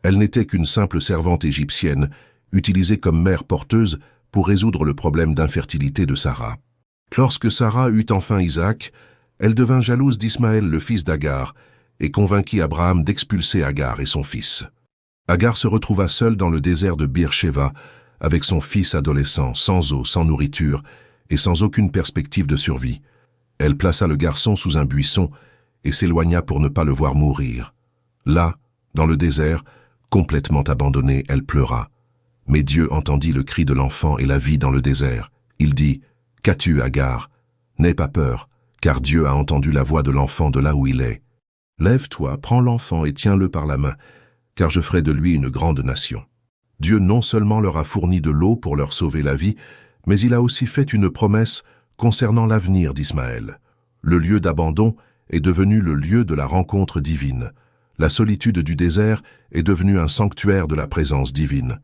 Elle n'était qu'une simple servante égyptienne, utilisée comme mère porteuse pour résoudre le problème d'infertilité de Sarah. Lorsque Sarah eut enfin Isaac, elle devint jalouse d'Ismaël, le fils d'Agar, et convainquit Abraham d'expulser Agar et son fils. Agar se retrouva seule dans le désert de Beer-Sheva, avec son fils adolescent, sans eau, sans nourriture, et sans aucune perspective de survie. Elle plaça le garçon sous un buisson et s'éloigna pour ne pas le voir mourir. Là, dans le désert, complètement abandonnée, elle pleura. Mais Dieu entendit le cri de l'enfant et la vit dans le désert. Il dit, « Qu'as-tu, Agar? N'aie pas peur, car Dieu a entendu la voix de l'enfant de là où il est. Lève-toi, prends l'enfant et tiens-le par la main, car je ferai de lui une grande nation. » Dieu non seulement leur a fourni de l'eau pour leur sauver la vie, mais il a aussi fait une promesse concernant l'avenir d'Ismaël. Le lieu d'abandon est devenu le lieu de la rencontre divine. La solitude du désert est devenue un sanctuaire de la présence divine.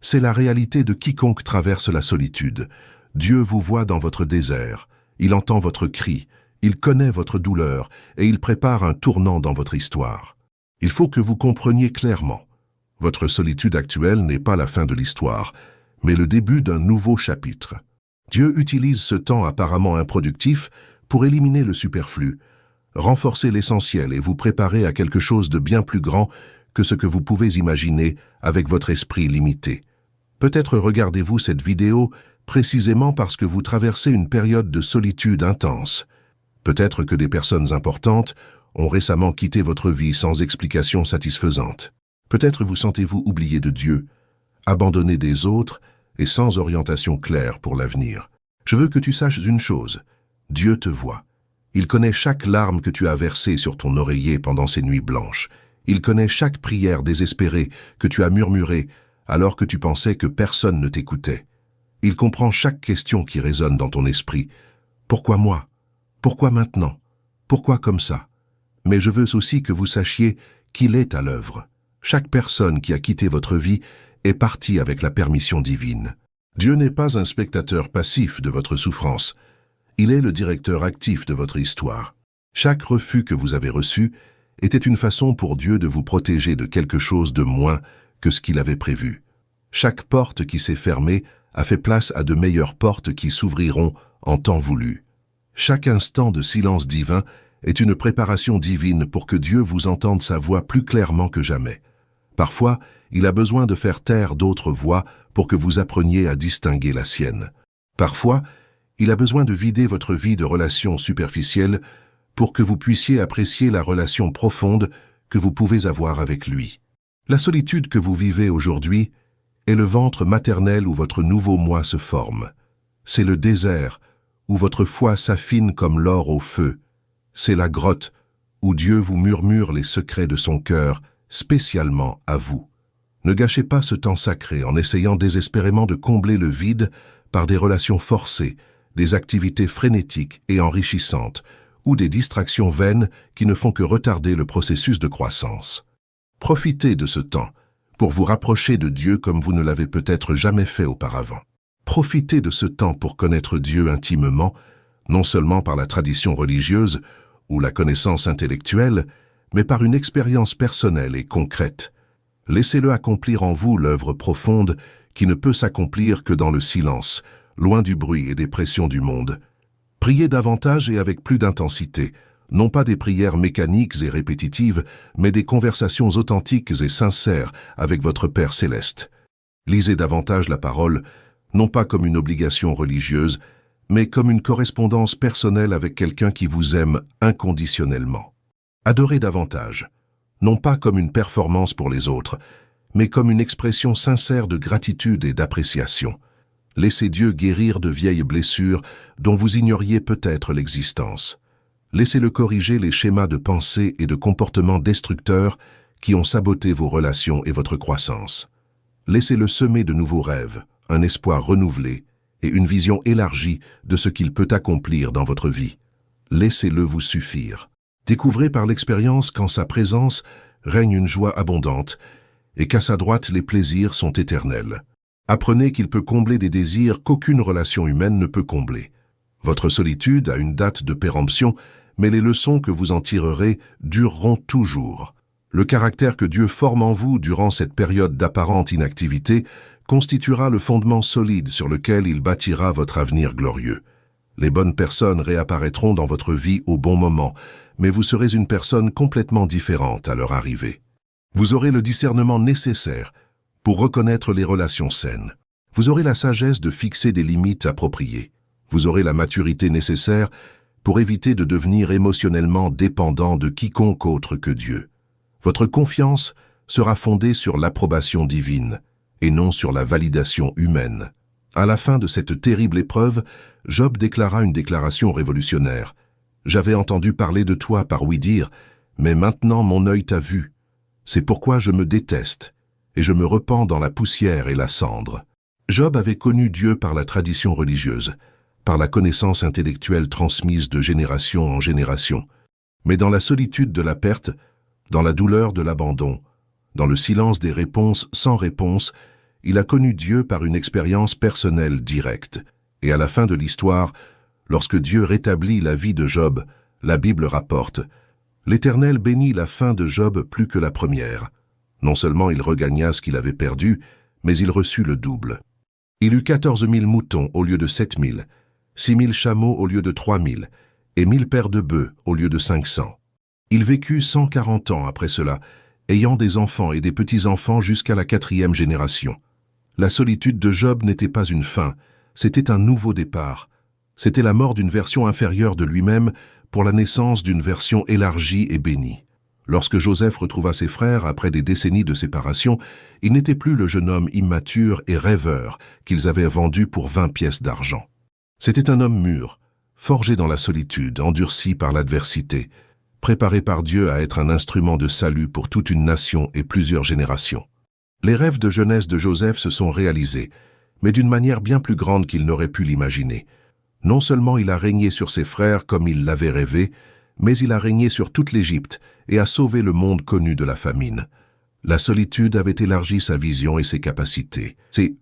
C'est la réalité de quiconque traverse la solitude. Dieu vous voit dans votre désert, il entend votre cri, il connaît votre douleur et il prépare un tournant dans votre histoire. Il faut que vous compreniez clairement. Votre solitude actuelle n'est pas la fin de l'histoire, mais le début d'un nouveau chapitre. Dieu utilise ce temps apparemment improductif pour éliminer le superflu, renforcer l'essentiel et vous préparer à quelque chose de bien plus grand que ce que vous pouvez imaginer avec votre esprit limité. Peut-être regardez-vous cette vidéo précisément parce que vous traversez une période de solitude intense. Peut-être que des personnes importantes ont récemment quitté votre vie sans explication satisfaisante. Peut-être vous sentez-vous oublié de Dieu, abandonné des autres et sans orientation claire pour l'avenir. Je veux que tu saches une chose, Dieu te voit. Il connaît chaque larme que tu as versée sur ton oreiller pendant ces nuits blanches. Il connaît chaque prière désespérée que tu as murmurée alors que tu pensais que personne ne t'écoutait. Il comprend chaque question qui résonne dans ton esprit. Pourquoi moi? Pourquoi maintenant? Pourquoi comme ça? Mais je veux aussi que vous sachiez qu'il est à l'œuvre. Chaque personne qui a quitté votre vie est partie avec la permission divine. Dieu n'est pas un spectateur passif de votre souffrance. Il est le directeur actif de votre histoire. Chaque refus que vous avez reçu était une façon pour Dieu de vous protéger de quelque chose de moins que ce qu'il avait prévu. Chaque porte qui s'est fermée a fait place à de meilleures portes qui s'ouvriront en temps voulu. Chaque instant de silence divin est une préparation divine pour que Dieu vous entende sa voix plus clairement que jamais. Parfois, il a besoin de faire taire d'autres voix pour que vous appreniez à distinguer la sienne. Parfois, il a besoin de vider votre vie de relations superficielles pour que vous puissiez apprécier la relation profonde que vous pouvez avoir avec lui. La solitude que vous vivez aujourd'hui est le ventre maternel où votre nouveau moi se forme. C'est le désert où votre foi s'affine comme l'or au feu. C'est la grotte où Dieu vous murmure les secrets de son cœur, spécialement à vous. Ne gâchez pas ce temps sacré en essayant désespérément de combler le vide par des relations forcées, des activités frénétiques et enrichissantes, ou des distractions vaines qui ne font que retarder le processus de croissance. Profitez de ce temps pour vous rapprocher de Dieu comme vous ne l'avez peut-être jamais fait auparavant. Profitez de ce temps pour connaître Dieu intimement, non seulement par la tradition religieuse ou la connaissance intellectuelle, mais par une expérience personnelle et concrète. Laissez-le accomplir en vous l'œuvre profonde qui ne peut s'accomplir que dans le silence, loin du bruit et des pressions du monde. Priez davantage et avec plus d'intensité, non pas des prières mécaniques et répétitives, mais des conversations authentiques et sincères avec votre Père céleste. Lisez davantage la parole, non pas comme une obligation religieuse, mais comme une correspondance personnelle avec quelqu'un qui vous aime inconditionnellement. Adorez davantage, non pas comme une performance pour les autres, mais comme une expression sincère de gratitude et d'appréciation. Laissez Dieu guérir de vieilles blessures dont vous ignoriez peut-être l'existence. Laissez-le corriger les schémas de pensée et de comportements destructeurs qui ont saboté vos relations et votre croissance. Laissez-le semer de nouveaux rêves, un espoir renouvelé et une vision élargie de ce qu'il peut accomplir dans votre vie. Laissez-le vous suffire. Découvrez par l'expérience qu'en sa présence règne une joie abondante et qu'à sa droite les plaisirs sont éternels. Apprenez qu'il peut combler des désirs qu'aucune relation humaine ne peut combler. Votre solitude a une date de péremption, mais les leçons que vous en tirerez dureront toujours. Le caractère que Dieu forme en vous durant cette période d'apparente inactivité constituera le fondement solide sur lequel il bâtira votre avenir glorieux. Les bonnes personnes réapparaîtront dans votre vie au bon moment, mais vous serez une personne complètement différente à leur arrivée. Vous aurez le discernement nécessaire pour reconnaître les relations saines. Vous aurez la sagesse de fixer des limites appropriées. Vous aurez la maturité nécessaire pour éviter de devenir émotionnellement dépendant de quiconque autre que Dieu. Votre confiance sera fondée sur l'approbation divine et non sur la validation humaine. À la fin de cette terrible épreuve, Job déclara une déclaration révolutionnaire. « J'avais entendu parler de toi par ouï-dire, mais maintenant mon œil t'a vu. C'est pourquoi je me déteste, et je me repens dans la poussière et la cendre. » Job avait connu Dieu par la tradition religieuse, par la connaissance intellectuelle transmise de génération en génération. Mais dans la solitude de la perte, dans la douleur de l'abandon, dans le silence des réponses sans réponse, il a connu Dieu par une expérience personnelle directe. Et à la fin de l'histoire, lorsque Dieu rétablit la vie de Job, la Bible rapporte « L'Éternel bénit la fin de Job plus que la première. Non seulement il regagna ce qu'il avait perdu, mais il reçut le double. » Il eut 14 000 moutons au lieu de 7 000, 6 000 chameaux au lieu de 3 000, et 1 000 paires de bœufs au lieu de 500. Il vécut 140 ans après cela, ayant des enfants et des petits-enfants jusqu'à la 4e génération. La solitude de Job n'était pas une fin, c'était un nouveau départ. C'était la mort d'une version inférieure de lui-même pour la naissance d'une version élargie et bénie. Lorsque Joseph retrouva ses frères après des décennies de séparation, il n'était plus le jeune homme immature et rêveur qu'ils avaient vendu pour 20 pièces d'argent. C'était un homme mûr, forgé dans la solitude, endurci par l'adversité, préparé par Dieu à être un instrument de salut pour toute une nation et plusieurs générations. Les rêves de jeunesse de Joseph se sont réalisés, mais d'une manière bien plus grande qu'il n'aurait pu l'imaginer. Non seulement il a régné sur ses frères comme il l'avait rêvé, mais il a régné sur toute l'Égypte et a sauvé le monde connu de la famine. La solitude avait élargi sa vision et ses capacités. C'est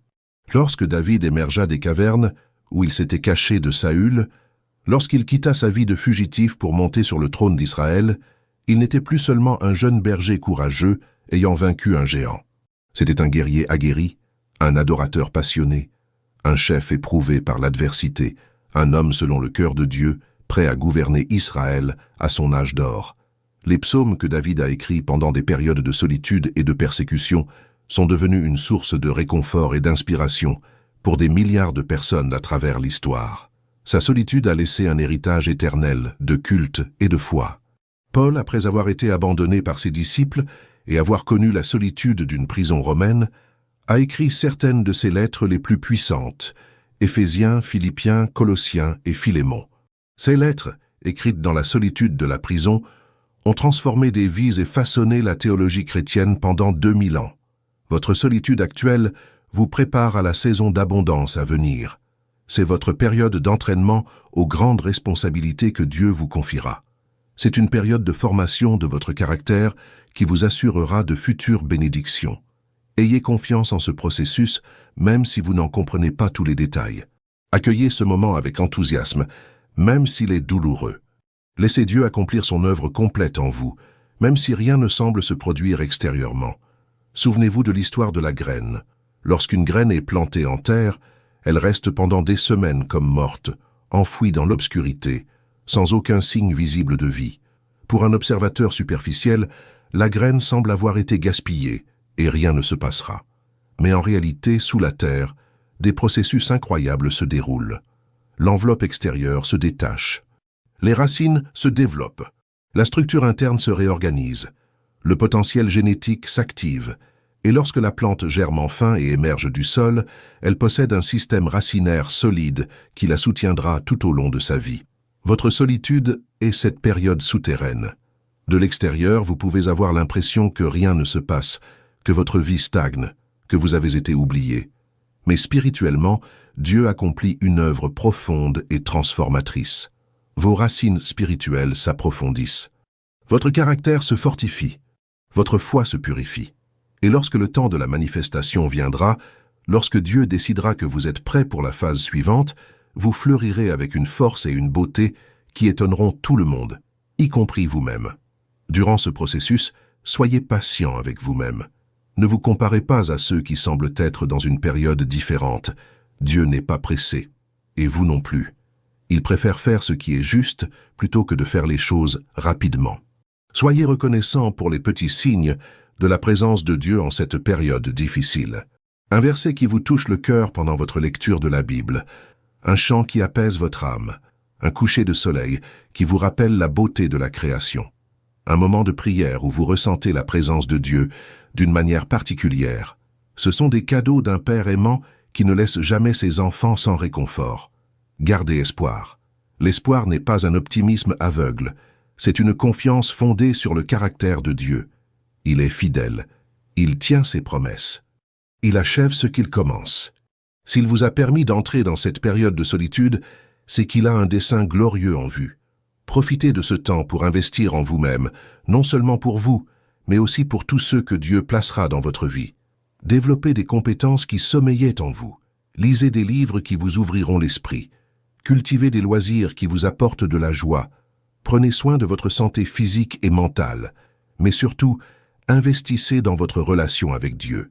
lorsque David émergea des cavernes, où il s'était caché de Saül, lorsqu'il quitta sa vie de fugitif pour monter sur le trône d'Israël, il n'était plus seulement un jeune berger courageux ayant vaincu un géant. C'était un guerrier aguerri, un adorateur passionné, un chef éprouvé par l'adversité, un homme selon le cœur de Dieu, prêt à gouverner Israël à son âge d'or. Les psaumes que David a écrits pendant des périodes de solitude et de persécution sont devenus une source de réconfort et d'inspiration pour des milliards de personnes à travers l'histoire. Sa solitude a laissé un héritage éternel de culte et de foi. Paul, après avoir été abandonné par ses disciples et avoir connu la solitude d'une prison romaine, a écrit certaines de ses lettres les plus puissantes, Éphésiens, Philippiens, Colossiens et Philémon. Ces lettres, écrites dans la solitude de la prison, ont transformé des vies et façonné la théologie chrétienne pendant 2000 ans. Votre solitude actuelle vous prépare à la saison d'abondance à venir. C'est votre période d'entraînement aux grandes responsabilités que Dieu vous confiera. C'est une période de formation de votre caractère qui vous assurera de futures bénédictions. Ayez confiance en ce processus, même si vous n'en comprenez pas tous les détails. Accueillez ce moment avec enthousiasme, même s'il est douloureux. Laissez Dieu accomplir son œuvre complète en vous, même si rien ne semble se produire extérieurement. Souvenez-vous de l'histoire de la graine. Lorsqu'une graine est plantée en terre, elle reste pendant des semaines comme morte, enfouie dans l'obscurité, sans aucun signe visible de vie. Pour un observateur superficiel, la graine semble avoir été gaspillée, et rien ne se passera. Mais en réalité, sous la terre, des processus incroyables se déroulent. L'enveloppe extérieure se détache. Les racines se développent. La structure interne se réorganise. Le potentiel génétique s'active. Et lorsque la plante germe enfin et émerge du sol, elle possède un système racinaire solide qui la soutiendra tout au long de sa vie. Votre solitude est cette période souterraine. De l'extérieur, vous pouvez avoir l'impression que rien ne se passe, que votre vie stagne, que vous avez été oublié. Mais spirituellement, Dieu accomplit une œuvre profonde et transformatrice. Vos racines spirituelles s'approfondissent. Votre caractère se fortifie. Votre foi se purifie. Et lorsque le temps de la manifestation viendra, lorsque Dieu décidera que vous êtes prêt pour la phase suivante, vous fleurirez avec une force et une beauté qui étonneront tout le monde, y compris vous-même. Durant ce processus, soyez patient avec vous-même. Ne vous comparez pas à ceux qui semblent être dans une période différente. Dieu n'est pas pressé, et vous non plus. Il préfère faire ce qui est juste plutôt que de faire les choses rapidement. Soyez reconnaissants pour les petits signes de la présence de Dieu en cette période difficile. Un verset qui vous touche le cœur pendant votre lecture de la Bible, un chant qui apaise votre âme, un coucher de soleil qui vous rappelle la beauté de la création, un moment de prière où vous ressentez la présence de Dieu d'une manière particulière. Ce sont des cadeaux d'un Père aimant qui ne laisse jamais ses enfants sans réconfort. Gardez espoir. L'espoir n'est pas un optimisme aveugle, c'est une confiance fondée sur le caractère de Dieu. Il est fidèle, il tient ses promesses. Il achève ce qu'il commence. S'il vous a permis d'entrer dans cette période de solitude, c'est qu'il a un dessein glorieux en vue. Profitez de ce temps pour investir en vous-même, non seulement pour vous, mais aussi pour tous ceux que Dieu placera dans votre vie. Développez des compétences qui sommeillaient en vous. Lisez des livres qui vous ouvriront l'esprit. Cultivez des loisirs qui vous apportent de la joie. Prenez soin de votre santé physique et mentale. Mais surtout, investissez dans votre relation avec Dieu.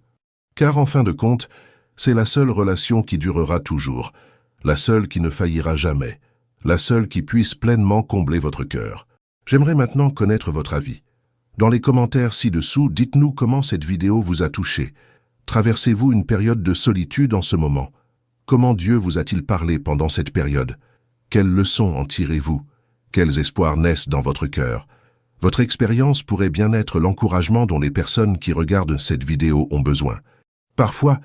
Car en fin de compte, C'est la seule relation qui durera toujours, la seule qui ne faillira jamais, la seule qui puisse pleinement combler votre cœur. J'aimerais maintenant connaître votre avis. Dans les commentaires ci-dessous, dites-nous comment cette vidéo vous a touché. Traversez-vous une période de solitude en ce moment? Comment Dieu vous a-t-il parlé pendant cette période? Quelles leçons en tirez-vous? Quels espoirs naissent dans votre cœur? Votre expérience pourrait bien être l'encouragement dont les personnes qui regardent cette vidéo ont besoin. Parfois,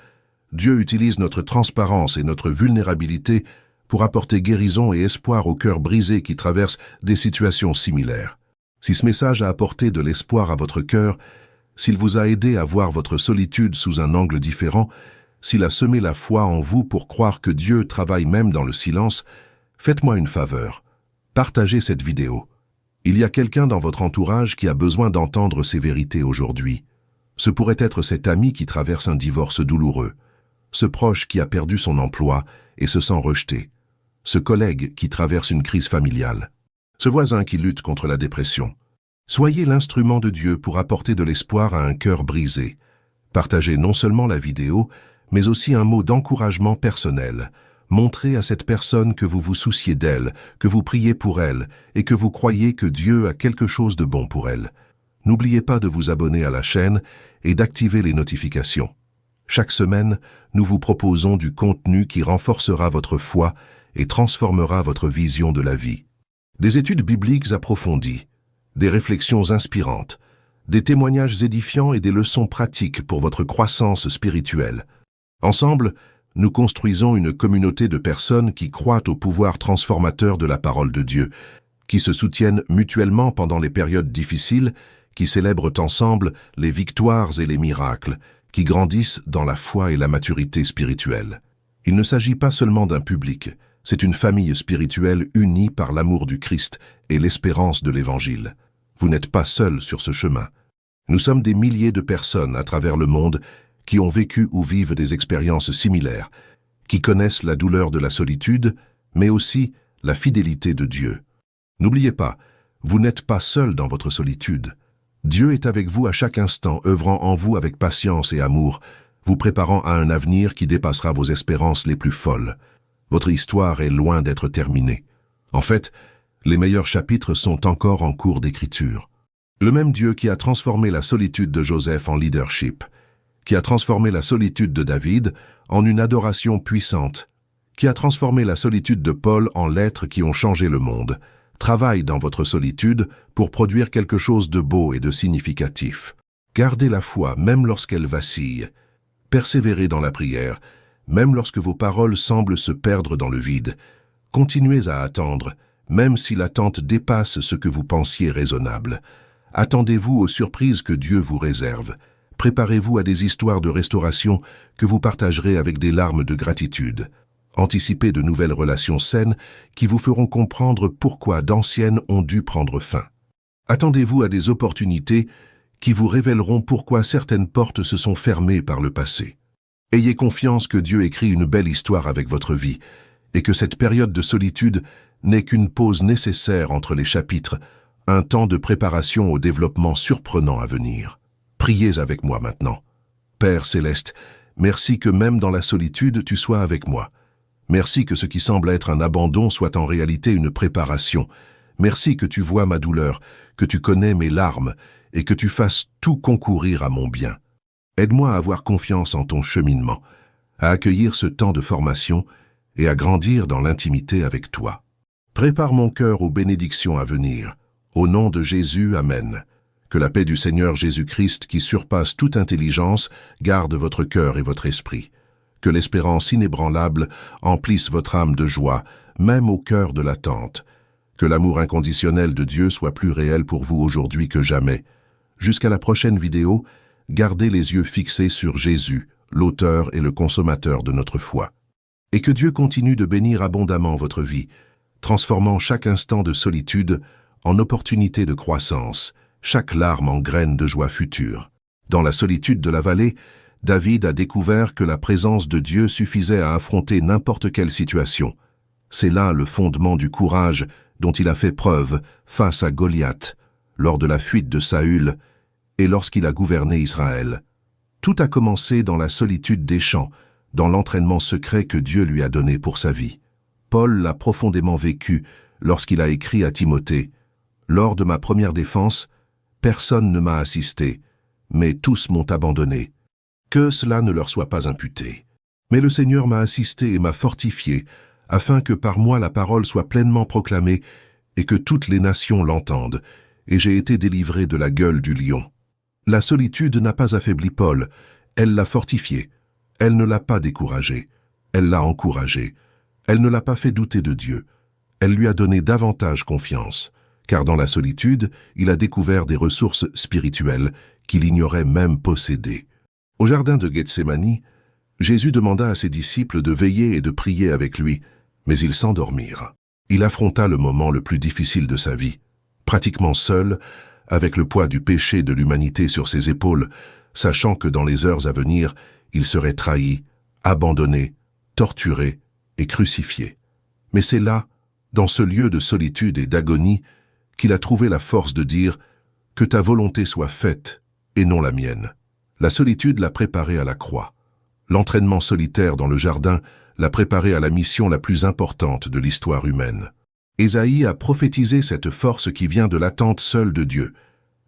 Dieu utilise notre transparence et notre vulnérabilité pour apporter guérison et espoir aux cœurs brisés qui traversent des situations similaires. Si ce message a apporté de l'espoir à votre cœur, s'il vous a aidé à voir votre solitude sous un angle différent, s'il a semé la foi en vous pour croire que Dieu travaille même dans le silence, faites-moi une faveur. Partagez cette vidéo. Il y a quelqu'un dans votre entourage qui a besoin d'entendre ces vérités aujourd'hui. Ce pourrait être cet ami qui traverse un divorce douloureux, ce proche qui a perdu son emploi et se sent rejeté, ce collègue qui traverse une crise familiale, ce voisin qui lutte contre la dépression. Soyez l'instrument de Dieu pour apporter de l'espoir à un cœur brisé. Partagez non seulement la vidéo, mais aussi un mot d'encouragement personnel. Montrez à cette personne que vous vous souciez d'elle, que vous priez pour elle et que vous croyez que Dieu a quelque chose de bon pour elle. N'oubliez pas de vous abonner à la chaîne et d'activer les notifications. Chaque semaine, nous vous proposons du contenu qui renforcera votre foi et transformera votre vision de la vie. Des études bibliques approfondies, des réflexions inspirantes, des témoignages édifiants et des leçons pratiques pour votre croissance spirituelle. Ensemble, nous construisons une communauté de personnes qui croient au pouvoir transformateur de la parole de Dieu, qui se soutiennent mutuellement pendant les périodes difficiles, qui célèbrent ensemble les victoires et les miracles, qui grandissent dans la foi et la maturité spirituelle. Il ne s'agit pas seulement d'un public, c'est une famille spirituelle unie par l'amour du Christ et l'espérance de l'Évangile. Vous n'êtes pas seul sur ce chemin. Nous sommes des milliers de personnes à travers le monde qui ont vécu ou vivent des expériences similaires, qui connaissent la douleur de la solitude, mais aussi la fidélité de Dieu. N'oubliez pas, vous n'êtes pas seul dans votre solitude. Dieu est avec vous à chaque instant, œuvrant en vous avec patience et amour, vous préparant à un avenir qui dépassera vos espérances les plus folles. Votre histoire est loin d'être terminée. En fait, les meilleurs chapitres sont encore en cours d'écriture. Le même Dieu qui a transformé la solitude de Joseph en leadership, qui a transformé la solitude de David en une adoration puissante, qui a transformé la solitude de Paul en lettres qui ont changé le monde, travaille dans votre solitude pour produire quelque chose de beau et de significatif. Gardez la foi même lorsqu'elle vacille. Persévérez dans la prière, même lorsque vos paroles semblent se perdre dans le vide. Continuez à attendre, même si l'attente dépasse ce que vous pensiez raisonnable. Attendez-vous aux surprises que Dieu vous réserve. Préparez-vous à des histoires de restauration que vous partagerez avec des larmes de gratitude. Anticipez de nouvelles relations saines qui vous feront comprendre pourquoi d'anciennes ont dû prendre fin. Attendez-vous à des opportunités qui vous révéleront pourquoi certaines portes se sont fermées par le passé. Ayez confiance que Dieu écrit une belle histoire avec votre vie et que cette période de solitude n'est qu'une pause nécessaire entre les chapitres, un temps de préparation au développement surprenant à venir. Priez avec moi maintenant. Père céleste, merci que même dans la solitude, tu sois avec moi. Merci que ce qui semble être un abandon soit en réalité une préparation. Merci que tu vois ma douleur, que tu connais mes larmes et que tu fasses tout concourir à mon bien. Aide-moi à avoir confiance en ton cheminement, à accueillir ce temps de formation et à grandir dans l'intimité avec toi. Prépare mon cœur aux bénédictions à venir. Au nom de Jésus, Amen. Que la paix du Seigneur Jésus-Christ, qui surpasse toute intelligence, garde votre cœur et votre esprit. Que l'espérance inébranlable emplisse votre âme de joie, même au cœur de l'attente. Que l'amour inconditionnel de Dieu soit plus réel pour vous aujourd'hui que jamais. Jusqu'à la prochaine vidéo, gardez les yeux fixés sur Jésus, l'auteur et le consommateur de notre foi. Et que Dieu continue de bénir abondamment votre vie, transformant chaque instant de solitude en opportunité de croissance, chaque larme en graine de joie future. Dans la solitude de la vallée, David a découvert que la présence de Dieu suffisait à affronter n'importe quelle situation. C'est là le fondement du courage dont il a fait preuve face à Goliath, lors de la fuite de Saül et lorsqu'il a gouverné Israël. Tout a commencé dans la solitude des champs, dans l'entraînement secret que Dieu lui a donné pour sa vie. Paul l'a profondément vécu lorsqu'il a écrit à Timothée « Lors de ma première défense, personne ne m'a assisté, mais tous m'ont abandonné. Que cela ne leur soit pas imputé. Mais le Seigneur m'a assisté et m'a fortifié, afin que par moi la parole soit pleinement proclamée et que toutes les nations l'entendent, et j'ai été délivré de la gueule du lion. » La solitude n'a pas affaibli Paul, elle l'a fortifié. Elle ne l'a pas découragé, elle l'a encouragé. Elle ne l'a pas fait douter de Dieu. Elle lui a donné davantage confiance, car dans la solitude, il a découvert des ressources spirituelles qu'il ignorait même posséder. Au jardin de Gethsémani, Jésus demanda à ses disciples de veiller et de prier avec lui, mais ils s'endormirent. Il affronta le moment le plus difficile de sa vie, pratiquement seul, avec le poids du péché de l'humanité sur ses épaules, sachant que dans les heures à venir, il serait trahi, abandonné, torturé et crucifié. Mais c'est là, dans ce lieu de solitude et d'agonie, qu'il a trouvé la force de dire « Que ta volonté soit faite et non la mienne ». La solitude l'a préparé à la croix. L'entraînement solitaire dans le jardin l'a préparé à la mission la plus importante de l'histoire humaine. Ésaïe a prophétisé cette force qui vient de l'attente seule de Dieu.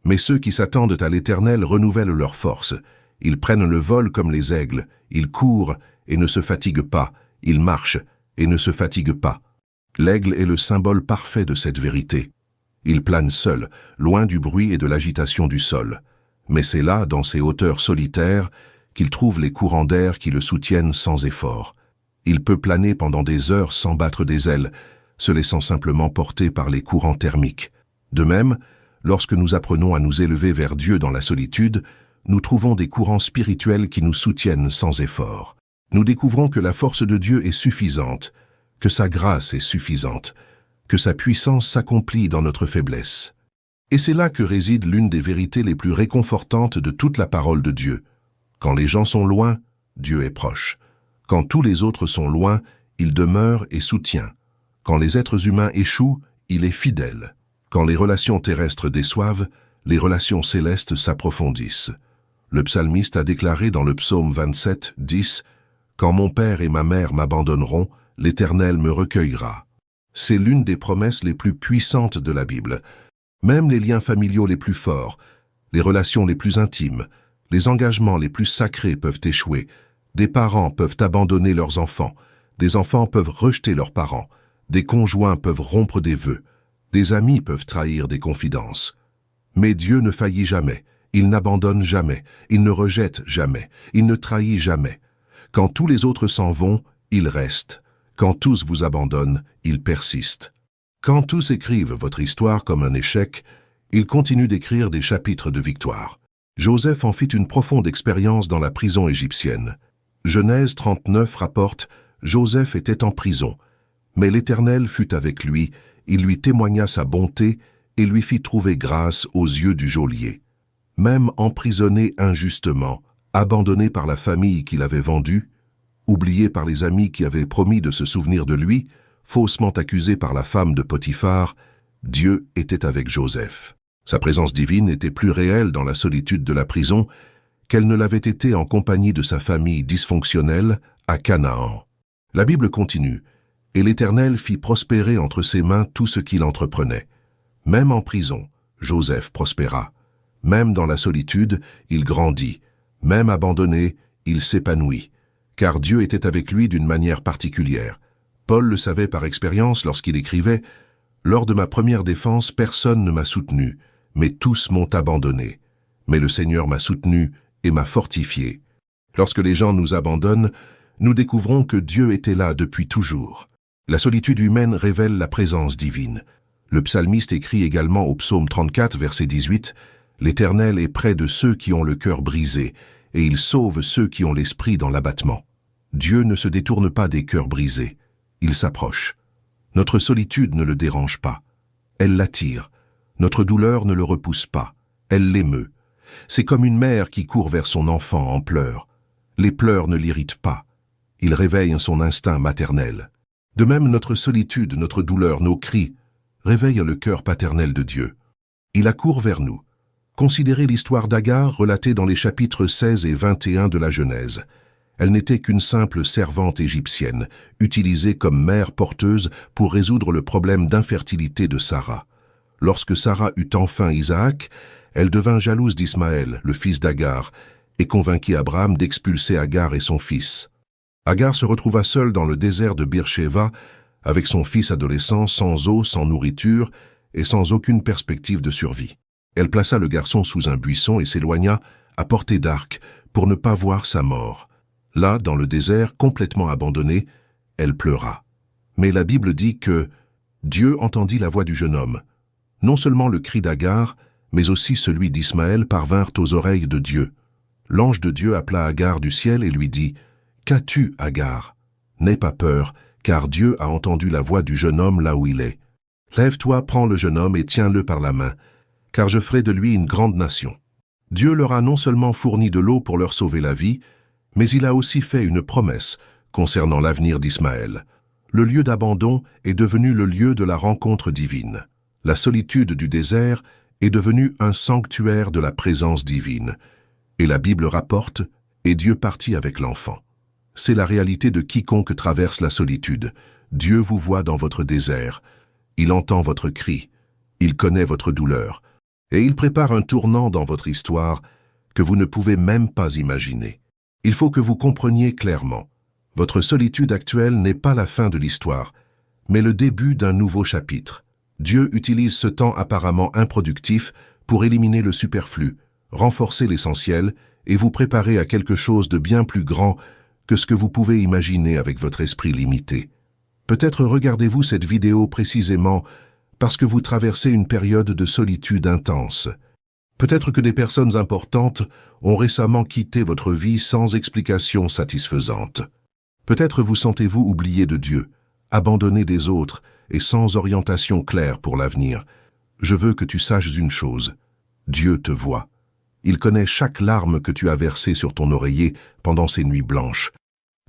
Mais ceux qui s'attendent à l'Éternel renouvellent leur force. Ils prennent le vol comme les aigles, ils courent et ne se fatiguent pas, ils marchent et ne se fatiguent pas. L'aigle est le symbole parfait de cette vérité. Il plane seul, loin du bruit et de l'agitation du sol. Mais c'est là, dans ces hauteurs solitaires, qu'il trouve les courants d'air qui le soutiennent sans effort. Il peut planer pendant des heures sans battre des ailes, se laissant simplement porter par les courants thermiques. De même, lorsque nous apprenons à nous élever vers Dieu dans la solitude, nous trouvons des courants spirituels qui nous soutiennent sans effort. Nous découvrons que la force de Dieu est suffisante, que sa grâce est suffisante, que sa puissance s'accomplit dans notre faiblesse. Et c'est là que réside l'une des vérités les plus réconfortantes de toute la parole de Dieu. Quand les gens sont loin, Dieu est proche. Quand tous les autres sont loin, il demeure et soutient. Quand les êtres humains échouent, il est fidèle. Quand les relations terrestres déçoivent, les relations célestes s'approfondissent. Le psalmiste a déclaré dans le psaume 27, 10 « Quand mon père et ma mère m'abandonneront, l'Éternel me recueillera ». C'est l'une des promesses les plus puissantes de la Bible. Même les liens familiaux les plus forts, les relations les plus intimes, les engagements les plus sacrés peuvent échouer. Des parents peuvent abandonner leurs enfants, des enfants peuvent rejeter leurs parents, des conjoints peuvent rompre des vœux, des amis peuvent trahir des confidences. Mais Dieu ne faillit jamais, il n'abandonne jamais, il ne rejette jamais, il ne trahit jamais. Quand tous les autres s'en vont, il reste. Quand tous vous abandonnent, il persiste. Quand tous écrivent votre histoire comme un échec, ils continuent d'écrire des chapitres de victoire. Joseph en fit une profonde expérience dans la prison égyptienne. Genèse 39 rapporte « Joseph était en prison, mais l'Éternel fut avec lui, il lui témoigna sa bonté et lui fit trouver grâce aux yeux du geôlier. » Même emprisonné injustement, abandonné par la famille qui l'avait vendu, oublié par les amis qui avaient promis de se souvenir de lui, faussement accusé par la femme de Potiphar, Dieu était avec Joseph. Sa présence divine était plus réelle dans la solitude de la prison qu'elle ne l'avait été en compagnie de sa famille dysfonctionnelle à Canaan. La Bible continue, « Et l'Éternel fit prospérer entre ses mains tout ce qu'il entreprenait. » Même en prison, Joseph prospéra. Même dans la solitude, il grandit. Même abandonné, il s'épanouit. Car Dieu était avec lui d'une manière particulière. Paul le savait par expérience lorsqu'il écrivait « Lors de ma première défense, personne ne m'a soutenu, mais tous m'ont abandonné. Mais le Seigneur m'a soutenu et m'a fortifié. » Lorsque les gens nous abandonnent, nous découvrons que Dieu était là depuis toujours. La solitude humaine révèle la présence divine. Le psalmiste écrit également au psaume 34, verset 18, « L'Éternel est près de ceux qui ont le cœur brisé, et il sauve ceux qui ont l'esprit dans l'abattement. » Dieu ne se détourne pas des cœurs brisés. Il s'approche. Notre solitude ne le dérange pas. Elle l'attire. Notre douleur ne le repousse pas. Elle l'émeut. C'est comme une mère qui court vers son enfant en pleurs. Les pleurs ne l'irritent pas. Ils réveillent son instinct maternel. De même, notre solitude, notre douleur, nos cris, réveillent le cœur paternel de Dieu. Il accourt vers nous. Considérez l'histoire d'Agar relatée dans les chapitres 16 et 21 de la Genèse. Elle n'était qu'une simple servante égyptienne, utilisée comme mère porteuse pour résoudre le problème d'infertilité de Sarah. Lorsque Sarah eut enfin Isaac, elle devint jalouse d'Ismaël, le fils d'Agar, et convainquit Abraham d'expulser Agar et son fils. Agar se retrouva seule dans le désert de Beersheba, avec son fils adolescent, sans eau, sans nourriture et sans aucune perspective de survie. Elle plaça le garçon sous un buisson et s'éloigna, à portée d'arc, pour ne pas voir sa mort. Là, dans le désert, complètement abandonnée, elle pleura. Mais la Bible dit que Dieu entendit la voix du jeune homme. Non seulement le cri d'Agar, mais aussi celui d'Ismaël parvinrent aux oreilles de Dieu. L'ange de Dieu appela Agar du ciel et lui dit « Qu'as-tu, Agar? N'aie pas peur, car Dieu a entendu la voix du jeune homme là où il est. Lève-toi, prends le jeune homme et tiens-le par la main, car je ferai de lui une grande nation. » Dieu leur a non seulement fourni de l'eau pour leur sauver la vie, mais il a aussi fait une promesse concernant l'avenir d'Ismaël. Le lieu d'abandon est devenu le lieu de la rencontre divine. La solitude du désert est devenue un sanctuaire de la présence divine. Et la Bible rapporte « Et Dieu partit avec l'enfant ». C'est la réalité de quiconque traverse la solitude. Dieu vous voit dans votre désert. Il entend votre cri. Il connaît votre douleur. Et il prépare un tournant dans votre histoire que vous ne pouvez même pas imaginer. Il faut que vous compreniez clairement. Votre solitude actuelle n'est pas la fin de l'histoire, mais le début d'un nouveau chapitre. Dieu utilise ce temps apparemment improductif pour éliminer le superflu, renforcer l'essentiel et vous préparer à quelque chose de bien plus grand que ce que vous pouvez imaginer avec votre esprit limité. Peut-être regardez-vous cette vidéo précisément parce que vous traversez une période de solitude intense. Peut-être que des personnes importantes ont récemment quitté votre vie sans explication satisfaisante. Peut-être vous sentez-vous oublié de Dieu, abandonné des autres et sans orientation claire pour l'avenir. Je veux que tu saches une chose. Dieu te voit. Il connaît chaque larme que tu as versée sur ton oreiller pendant ces nuits blanches.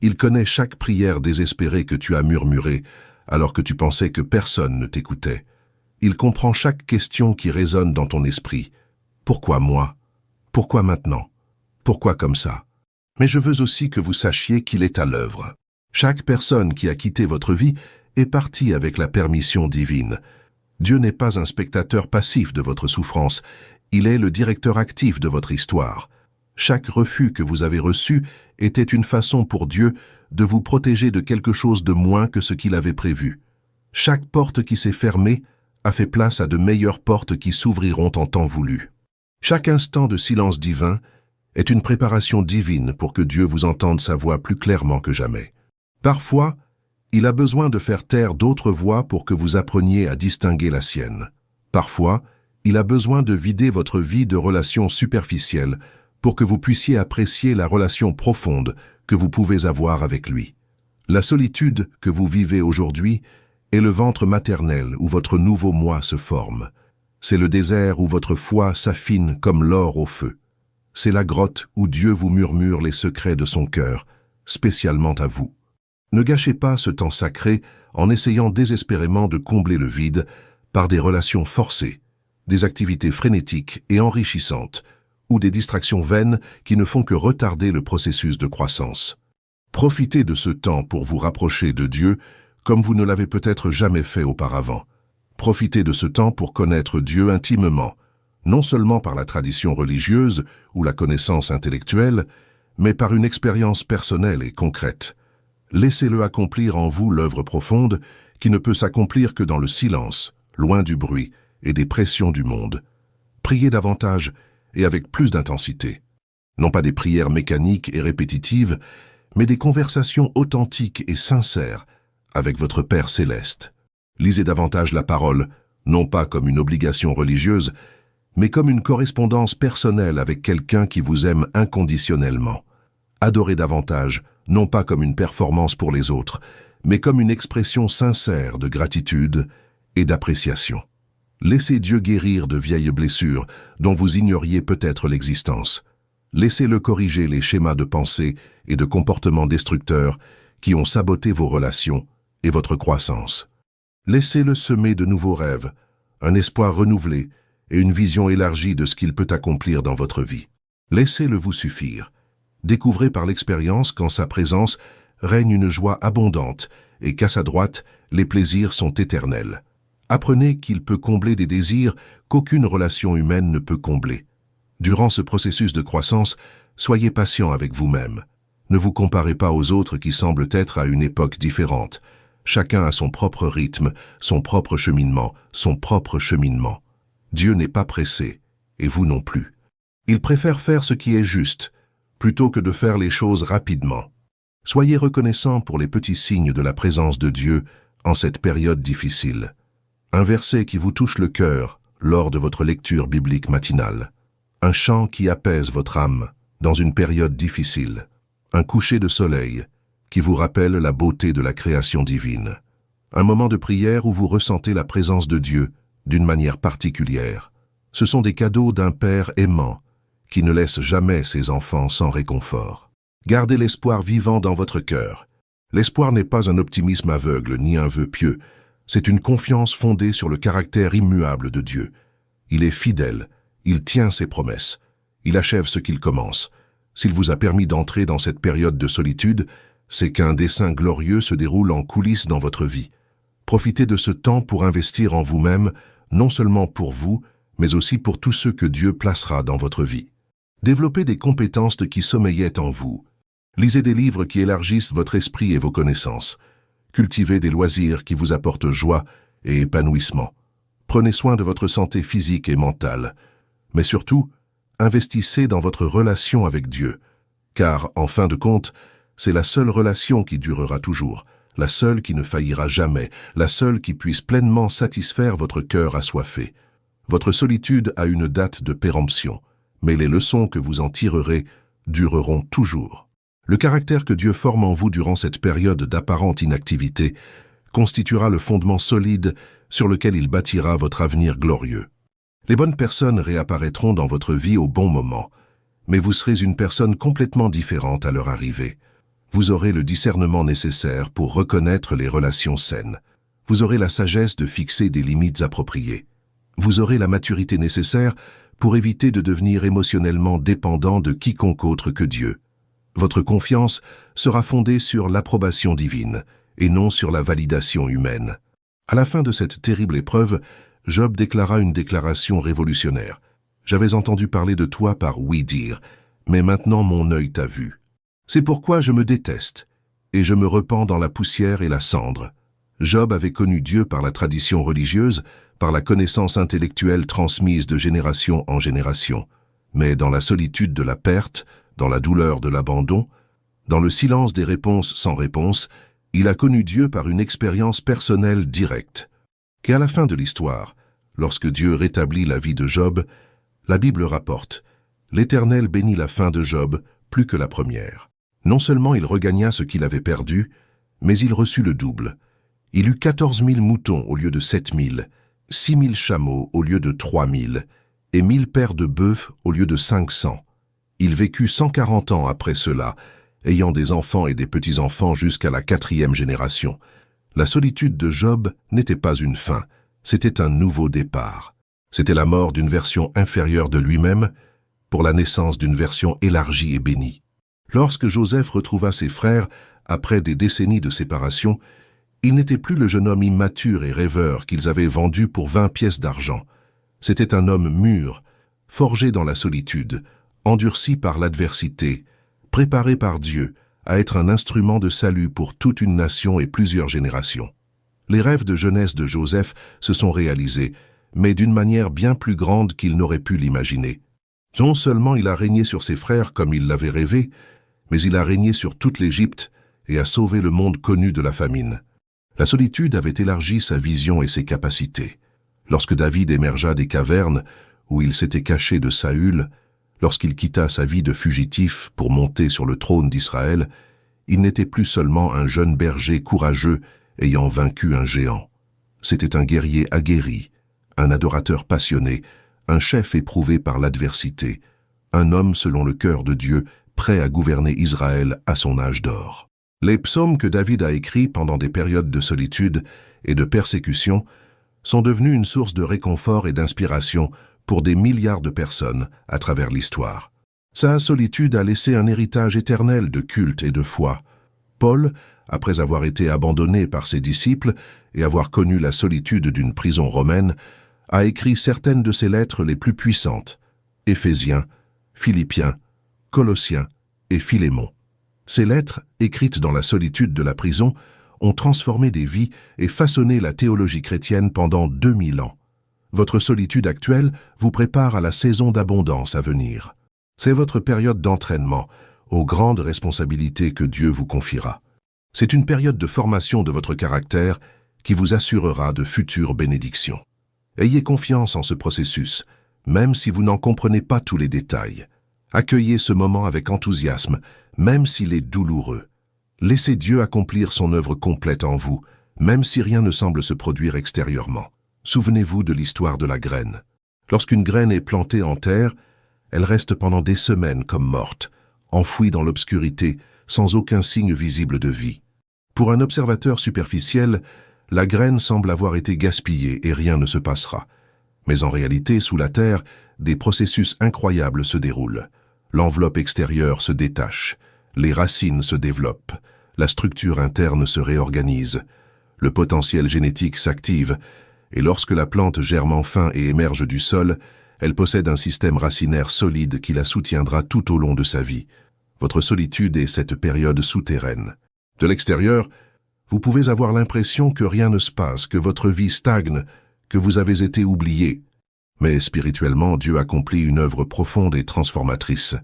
Il connaît chaque prière désespérée que tu as murmurée alors que tu pensais que personne ne t'écoutait. Il comprend chaque question qui résonne dans ton esprit. Pourquoi moi? Pourquoi maintenant? Pourquoi comme ça? Mais je veux aussi que vous sachiez qu'il est à l'œuvre. Chaque personne qui a quitté votre vie est partie avec la permission divine. Dieu n'est pas un spectateur passif de votre souffrance, il est le directeur actif de votre histoire. Chaque refus que vous avez reçu était une façon pour Dieu de vous protéger de quelque chose de moins que ce qu'il avait prévu. Chaque porte qui s'est fermée a fait place à de meilleures portes qui s'ouvriront en temps voulu. Chaque instant de silence divin est une préparation divine pour que Dieu vous entende sa voix plus clairement que jamais. Parfois, il a besoin de faire taire d'autres voix pour que vous appreniez à distinguer la sienne. Parfois, il a besoin de vider votre vie de relations superficielles pour que vous puissiez apprécier la relation profonde que vous pouvez avoir avec lui. La solitude que vous vivez aujourd'hui est le ventre maternel où votre nouveau moi se forme. C'est le désert où votre foi s'affine comme l'or au feu. C'est la grotte où Dieu vous murmure les secrets de son cœur, spécialement à vous. Ne gâchez pas ce temps sacré en essayant désespérément de combler le vide par des relations forcées, des activités frénétiques et enrichissantes, ou des distractions vaines qui ne font que retarder le processus de croissance. Profitez de ce temps pour vous rapprocher de Dieu comme vous ne l'avez peut-être jamais fait auparavant. Profitez de ce temps pour connaître Dieu intimement, non seulement par la tradition religieuse ou la connaissance intellectuelle, mais par une expérience personnelle et concrète. Laissez-le accomplir en vous l'œuvre profonde qui ne peut s'accomplir que dans le silence, loin du bruit et des pressions du monde. Priez davantage et avec plus d'intensité. Non pas des prières mécaniques et répétitives, mais des conversations authentiques et sincères avec votre Père céleste. Lisez davantage la parole, non pas comme une obligation religieuse, mais comme une correspondance personnelle avec quelqu'un qui vous aime inconditionnellement. Adorez davantage, non pas comme une performance pour les autres, mais comme une expression sincère de gratitude et d'appréciation. Laissez Dieu guérir de vieilles blessures dont vous ignoriez peut-être l'existence. Laissez-le corriger les schémas de pensée et de comportements destructeurs qui ont saboté vos relations et votre croissance. Laissez-le semer de nouveaux rêves, un espoir renouvelé et une vision élargie de ce qu'il peut accomplir dans votre vie. Laissez-le vous suffire. Découvrez par l'expérience qu'en sa présence règne une joie abondante et qu'à sa droite, les plaisirs sont éternels. Apprenez qu'il peut combler des désirs qu'aucune relation humaine ne peut combler. Durant ce processus de croissance, soyez patient avec vous-même. Ne vous comparez pas aux autres qui semblent être à une époque différente. Chacun a son propre rythme, son propre cheminement, Dieu n'est pas pressé, et vous non plus. Il préfère faire ce qui est juste, plutôt que de faire les choses rapidement. Soyez reconnaissants pour les petits signes de la présence de Dieu en cette période difficile. Un verset qui vous touche le cœur lors de votre lecture biblique matinale. Un chant qui apaise votre âme dans une période difficile. Un coucher de soleil qui vous rappelle la beauté de la création divine. Un moment de prière où vous ressentez la présence de Dieu d'une manière particulière. Ce sont des cadeaux d'un Père aimant qui ne laisse jamais ses enfants sans réconfort. Gardez l'espoir vivant dans votre cœur. L'espoir n'est pas un optimisme aveugle ni un vœu pieux. C'est une confiance fondée sur le caractère immuable de Dieu. Il est fidèle, il tient ses promesses, il achève ce qu'il commence. S'il vous a permis d'entrer dans cette période de solitude, c'est qu'un dessein glorieux se déroule en coulisses dans votre vie. Profitez de ce temps pour investir en vous-même, non seulement pour vous, mais aussi pour tous ceux que Dieu placera dans votre vie. Développez des compétences qui sommeillaient en vous. Lisez des livres qui élargissent votre esprit et vos connaissances. Cultivez des loisirs qui vous apportent joie et épanouissement. Prenez soin de votre santé physique et mentale. Mais surtout, investissez dans votre relation avec Dieu. Car, en fin de compte, c'est la seule relation qui durera toujours, la seule qui ne faillira jamais, la seule qui puisse pleinement satisfaire votre cœur assoiffé. Votre solitude a une date de péremption, mais les leçons que vous en tirerez dureront toujours. Le caractère que Dieu forme en vous durant cette période d'apparente inactivité constituera le fondement solide sur lequel il bâtira votre avenir glorieux. Les bonnes personnes réapparaîtront dans votre vie au bon moment, mais vous serez une personne complètement différente à leur arrivée. Vous aurez le discernement nécessaire pour reconnaître les relations saines. Vous aurez la sagesse de fixer des limites appropriées. Vous aurez la maturité nécessaire pour éviter de devenir émotionnellement dépendant de quiconque autre que Dieu. Votre confiance sera fondée sur l'approbation divine et non sur la validation humaine. À la fin de cette terrible épreuve, Job déclara une déclaration révolutionnaire. « J'avais entendu parler de toi par ouï-dire, mais maintenant mon œil t'a vu. C'est pourquoi je me déteste, et je me repens dans la poussière et la cendre. » Job avait connu Dieu par la tradition religieuse, par la connaissance intellectuelle transmise de génération en génération. Mais dans la solitude de la perte, dans la douleur de l'abandon, dans le silence des réponses sans réponse, il a connu Dieu par une expérience personnelle directe. Qu'à la fin de l'histoire, lorsque Dieu rétablit la vie de Job, la Bible rapporte « L'Éternel bénit la fin de Job plus que la première. Non seulement il regagna ce qu'il avait perdu, mais il reçut le double. Il eut 14 000 moutons au lieu de 7 000, 6 000 chameaux au lieu de 3 000, et 1000 paires de bœufs au lieu de 500. Il vécut 140 ans après cela, ayant des enfants et des petits-enfants jusqu'à la 4e génération. La solitude de Job n'était pas une fin, c'était un nouveau départ. C'était la mort d'une version inférieure de lui-même pour la naissance d'une version élargie et bénie. Lorsque Joseph retrouva ses frères après des décennies de séparation, il n'était plus le jeune homme immature et rêveur qu'ils avaient vendu pour 20 pièces d'argent. C'était un homme mûr, forgé dans la solitude, endurci par l'adversité, préparé par Dieu à être un instrument de salut pour toute une nation et plusieurs générations. Les rêves de jeunesse de Joseph se sont réalisés, mais d'une manière bien plus grande qu'il n'aurait pu l'imaginer. Non seulement il a régné sur ses frères comme il l'avait rêvé, mais il a régné sur toute l'Égypte et a sauvé le monde connu de la famine. La solitude avait élargi sa vision et ses capacités. Lorsque David émergea des cavernes où il s'était caché de Saül, lorsqu'il quitta sa vie de fugitif pour monter sur le trône d'Israël, il n'était plus seulement un jeune berger courageux ayant vaincu un géant. C'était un guerrier aguerri, un adorateur passionné, un chef éprouvé par l'adversité, un homme selon le cœur de Dieu, prêt à gouverner Israël à son âge d'or. Les psaumes que David a écrits pendant des périodes de solitude et de persécution sont devenus une source de réconfort et d'inspiration pour des milliards de personnes à travers l'histoire. Sa solitude a laissé un héritage éternel de culte et de foi. Paul, après avoir été abandonné par ses disciples et avoir connu la solitude d'une prison romaine, a écrit certaines de ses lettres les plus puissantes, Éphésiens, Philippiens, Colossiens et Philémon. Ces lettres, écrites dans la solitude de la prison, ont transformé des vies et façonné la théologie chrétienne pendant 2000 ans. Votre solitude actuelle vous prépare à la saison d'abondance à venir. C'est votre période d'entraînement aux grandes responsabilités que Dieu vous confiera. C'est une période de formation de votre caractère qui vous assurera de futures bénédictions. Ayez confiance en ce processus, même si vous n'en comprenez pas tous les détails. Accueillez ce moment avec enthousiasme, même s'il est douloureux. Laissez Dieu accomplir son œuvre complète en vous, même si rien ne semble se produire extérieurement. Souvenez-vous de l'histoire de la graine. Lorsqu'une graine est plantée en terre, elle reste pendant des semaines comme morte, enfouie dans l'obscurité, sans aucun signe visible de vie. Pour un observateur superficiel, la graine semble avoir été gaspillée et rien ne se passera. Mais en réalité, sous la terre, des processus incroyables se déroulent. L'enveloppe extérieure se détache, les racines se développent, la structure interne se réorganise, le potentiel génétique s'active, et lorsque la plante germe enfin et émerge du sol, elle possède un système racinaire solide qui la soutiendra tout au long de sa vie. Votre solitude est cette période souterraine. De l'extérieur, vous pouvez avoir l'impression que rien ne se passe, que votre vie stagne, que vous avez été oublié. Mais spirituellement, Dieu accomplit une œuvre profonde et transformatrice.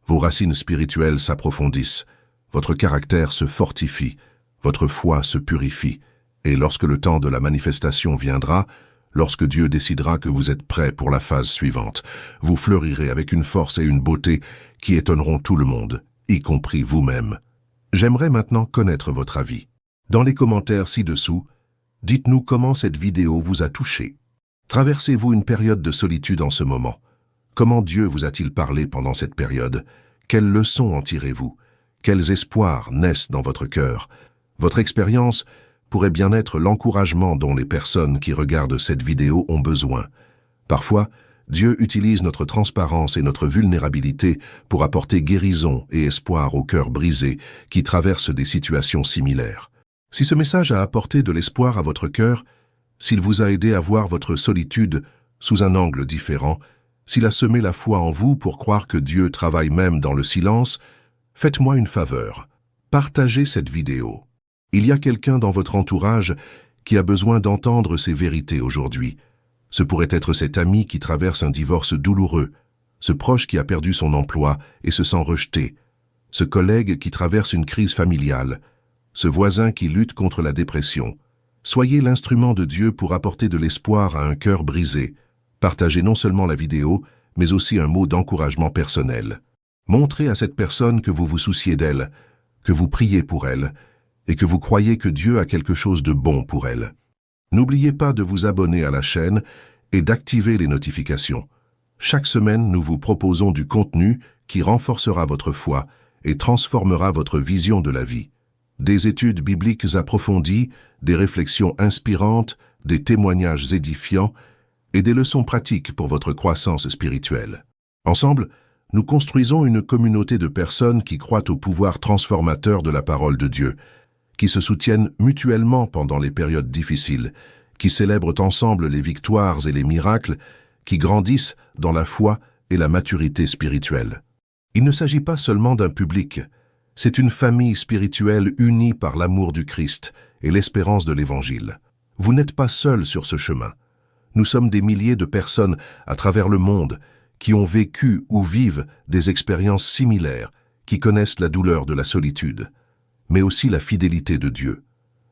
Vos racines spirituelles s'approfondissent, votre caractère se fortifie, votre foi se purifie, et lorsque le temps de la manifestation viendra, lorsque Dieu décidera que vous êtes prêt pour la phase suivante, vous fleurirez avec une force et une beauté qui étonneront tout le monde, y compris vous-même. J'aimerais maintenant connaître votre avis. Dans les commentaires ci-dessous, dites-nous comment cette vidéo vous a touché. Traversez-vous une période de solitude en ce moment? Comment Dieu vous a-t-il parlé pendant cette période? Quelles leçons en tirez-vous? Quels espoirs naissent dans votre cœur? Votre expérience pourrait bien être l'encouragement dont les personnes qui regardent cette vidéo ont besoin. Parfois, Dieu utilise notre transparence et notre vulnérabilité pour apporter guérison et espoir aux cœurs brisés qui traversent des situations similaires. Si ce message a apporté de l'espoir à votre cœur, s'il vous a aidé à voir votre solitude sous un angle différent, s'il a semé la foi en vous pour croire que Dieu travaille même dans le silence, faites-moi une faveur. Partagez cette vidéo. Il y a quelqu'un dans votre entourage qui a besoin d'entendre ces vérités aujourd'hui. Ce pourrait être cet ami qui traverse un divorce douloureux, ce proche qui a perdu son emploi et se sent rejeté, ce collègue qui traverse une crise familiale, ce voisin qui lutte contre la dépression. Soyez l'instrument de Dieu pour apporter de l'espoir à un cœur brisé. Partagez non seulement la vidéo, mais aussi un mot d'encouragement personnel. Montrez à cette personne que vous vous souciez d'elle, que vous priez pour elle, et que vous croyez que Dieu a quelque chose de bon pour elle. N'oubliez pas de vous abonner à la chaîne et d'activer les notifications. Chaque semaine, nous vous proposons du contenu qui renforcera votre foi et transformera votre vision de la vie. Des études bibliques approfondies, des réflexions inspirantes, des témoignages édifiants et des leçons pratiques pour votre croissance spirituelle. Ensemble, nous construisons une communauté de personnes qui croient au pouvoir transformateur de la parole de Dieu, qui se soutiennent mutuellement pendant les périodes difficiles, qui célèbrent ensemble les victoires et les miracles, qui grandissent dans la foi et la maturité spirituelle. Il ne s'agit pas seulement d'un public, c'est une famille spirituelle unie par l'amour du Christ et l'espérance de l'Évangile. Vous n'êtes pas seul sur ce chemin. Nous sommes des milliers de personnes à travers le monde qui ont vécu ou vivent des expériences similaires, qui connaissent la douleur de la solitude, mais aussi la fidélité de Dieu.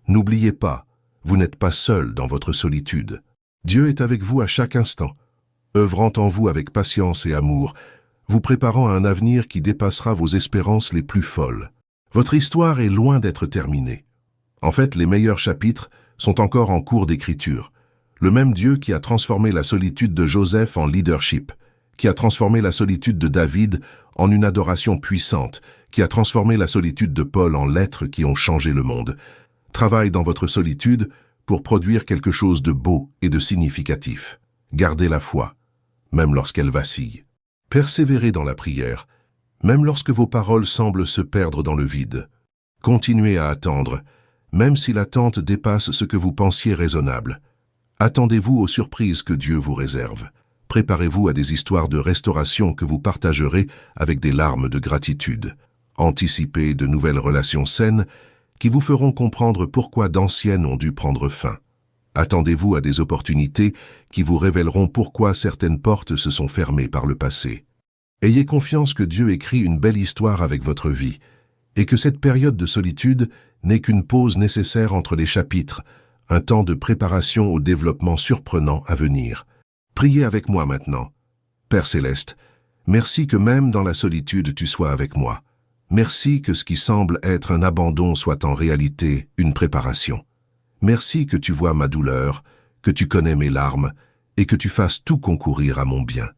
N'oubliez pas, vous n'êtes pas seul dans votre solitude. Dieu est avec vous à chaque instant, œuvrant en vous avec patience et amour, vous préparant à un avenir qui dépassera vos espérances les plus folles. Votre histoire est loin d'être terminée. En fait, les meilleurs chapitres sont encore en cours d'écriture. Le même Dieu qui a transformé la solitude de Joseph en leadership, qui a transformé la solitude de David en une adoration puissante, qui a transformé la solitude de Paul en lettres qui ont changé le monde, travaille dans votre solitude pour produire quelque chose de beau et de significatif. Gardez la foi, même lorsqu'elle vacille. Persévérez dans la prière même lorsque vos paroles semblent se perdre dans le vide. Continuez à attendre, même si l'attente dépasse ce que vous pensiez raisonnable. Attendez-vous aux surprises que Dieu vous réserve. Préparez-vous à des histoires de restauration que vous partagerez avec des larmes de gratitude. Anticipez de nouvelles relations saines qui vous feront comprendre pourquoi d'anciennes ont dû prendre fin. Attendez-vous à des opportunités qui vous révéleront pourquoi certaines portes se sont fermées par le passé. Ayez confiance que Dieu écrit une belle histoire avec votre vie et que cette période de solitude n'est qu'une pause nécessaire entre les chapitres, un temps de préparation au développement surprenant à venir. Priez avec moi maintenant. Père Céleste, merci que même dans la solitude tu sois avec moi. Merci que ce qui semble être un abandon soit en réalité une préparation. Merci que tu vois ma douleur, que tu connais mes larmes et que tu fasses tout concourir à mon bien.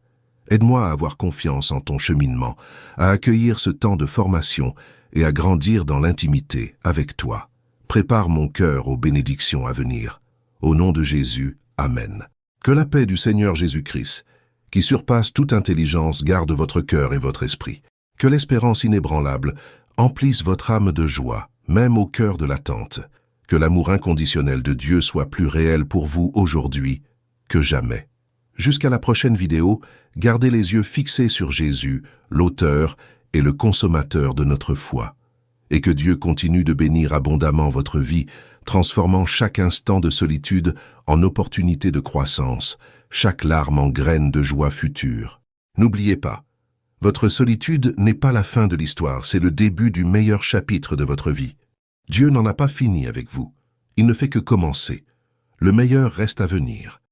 Aide-moi à avoir confiance en ton cheminement, à accueillir ce temps de formation et à grandir dans l'intimité avec toi. Prépare mon cœur aux bénédictions à venir. Au nom de Jésus, Amen. Que la paix du Seigneur Jésus-Christ, qui surpasse toute intelligence, garde votre cœur et votre esprit. Que l'espérance inébranlable emplisse votre âme de joie, même au cœur de l'attente. Que l'amour inconditionnel de Dieu soit plus réel pour vous aujourd'hui que jamais. Jusqu'à la prochaine vidéo, gardez les yeux fixés sur Jésus, l'auteur et le consommateur de notre foi. Et que Dieu continue de bénir abondamment votre vie, transformant chaque instant de solitude en opportunité de croissance, chaque larme en graine de joie future. N'oubliez pas, votre solitude n'est pas la fin de l'histoire, c'est le début du meilleur chapitre de votre vie. Dieu n'en a pas fini avec vous. Il ne fait que commencer. Le meilleur reste à venir.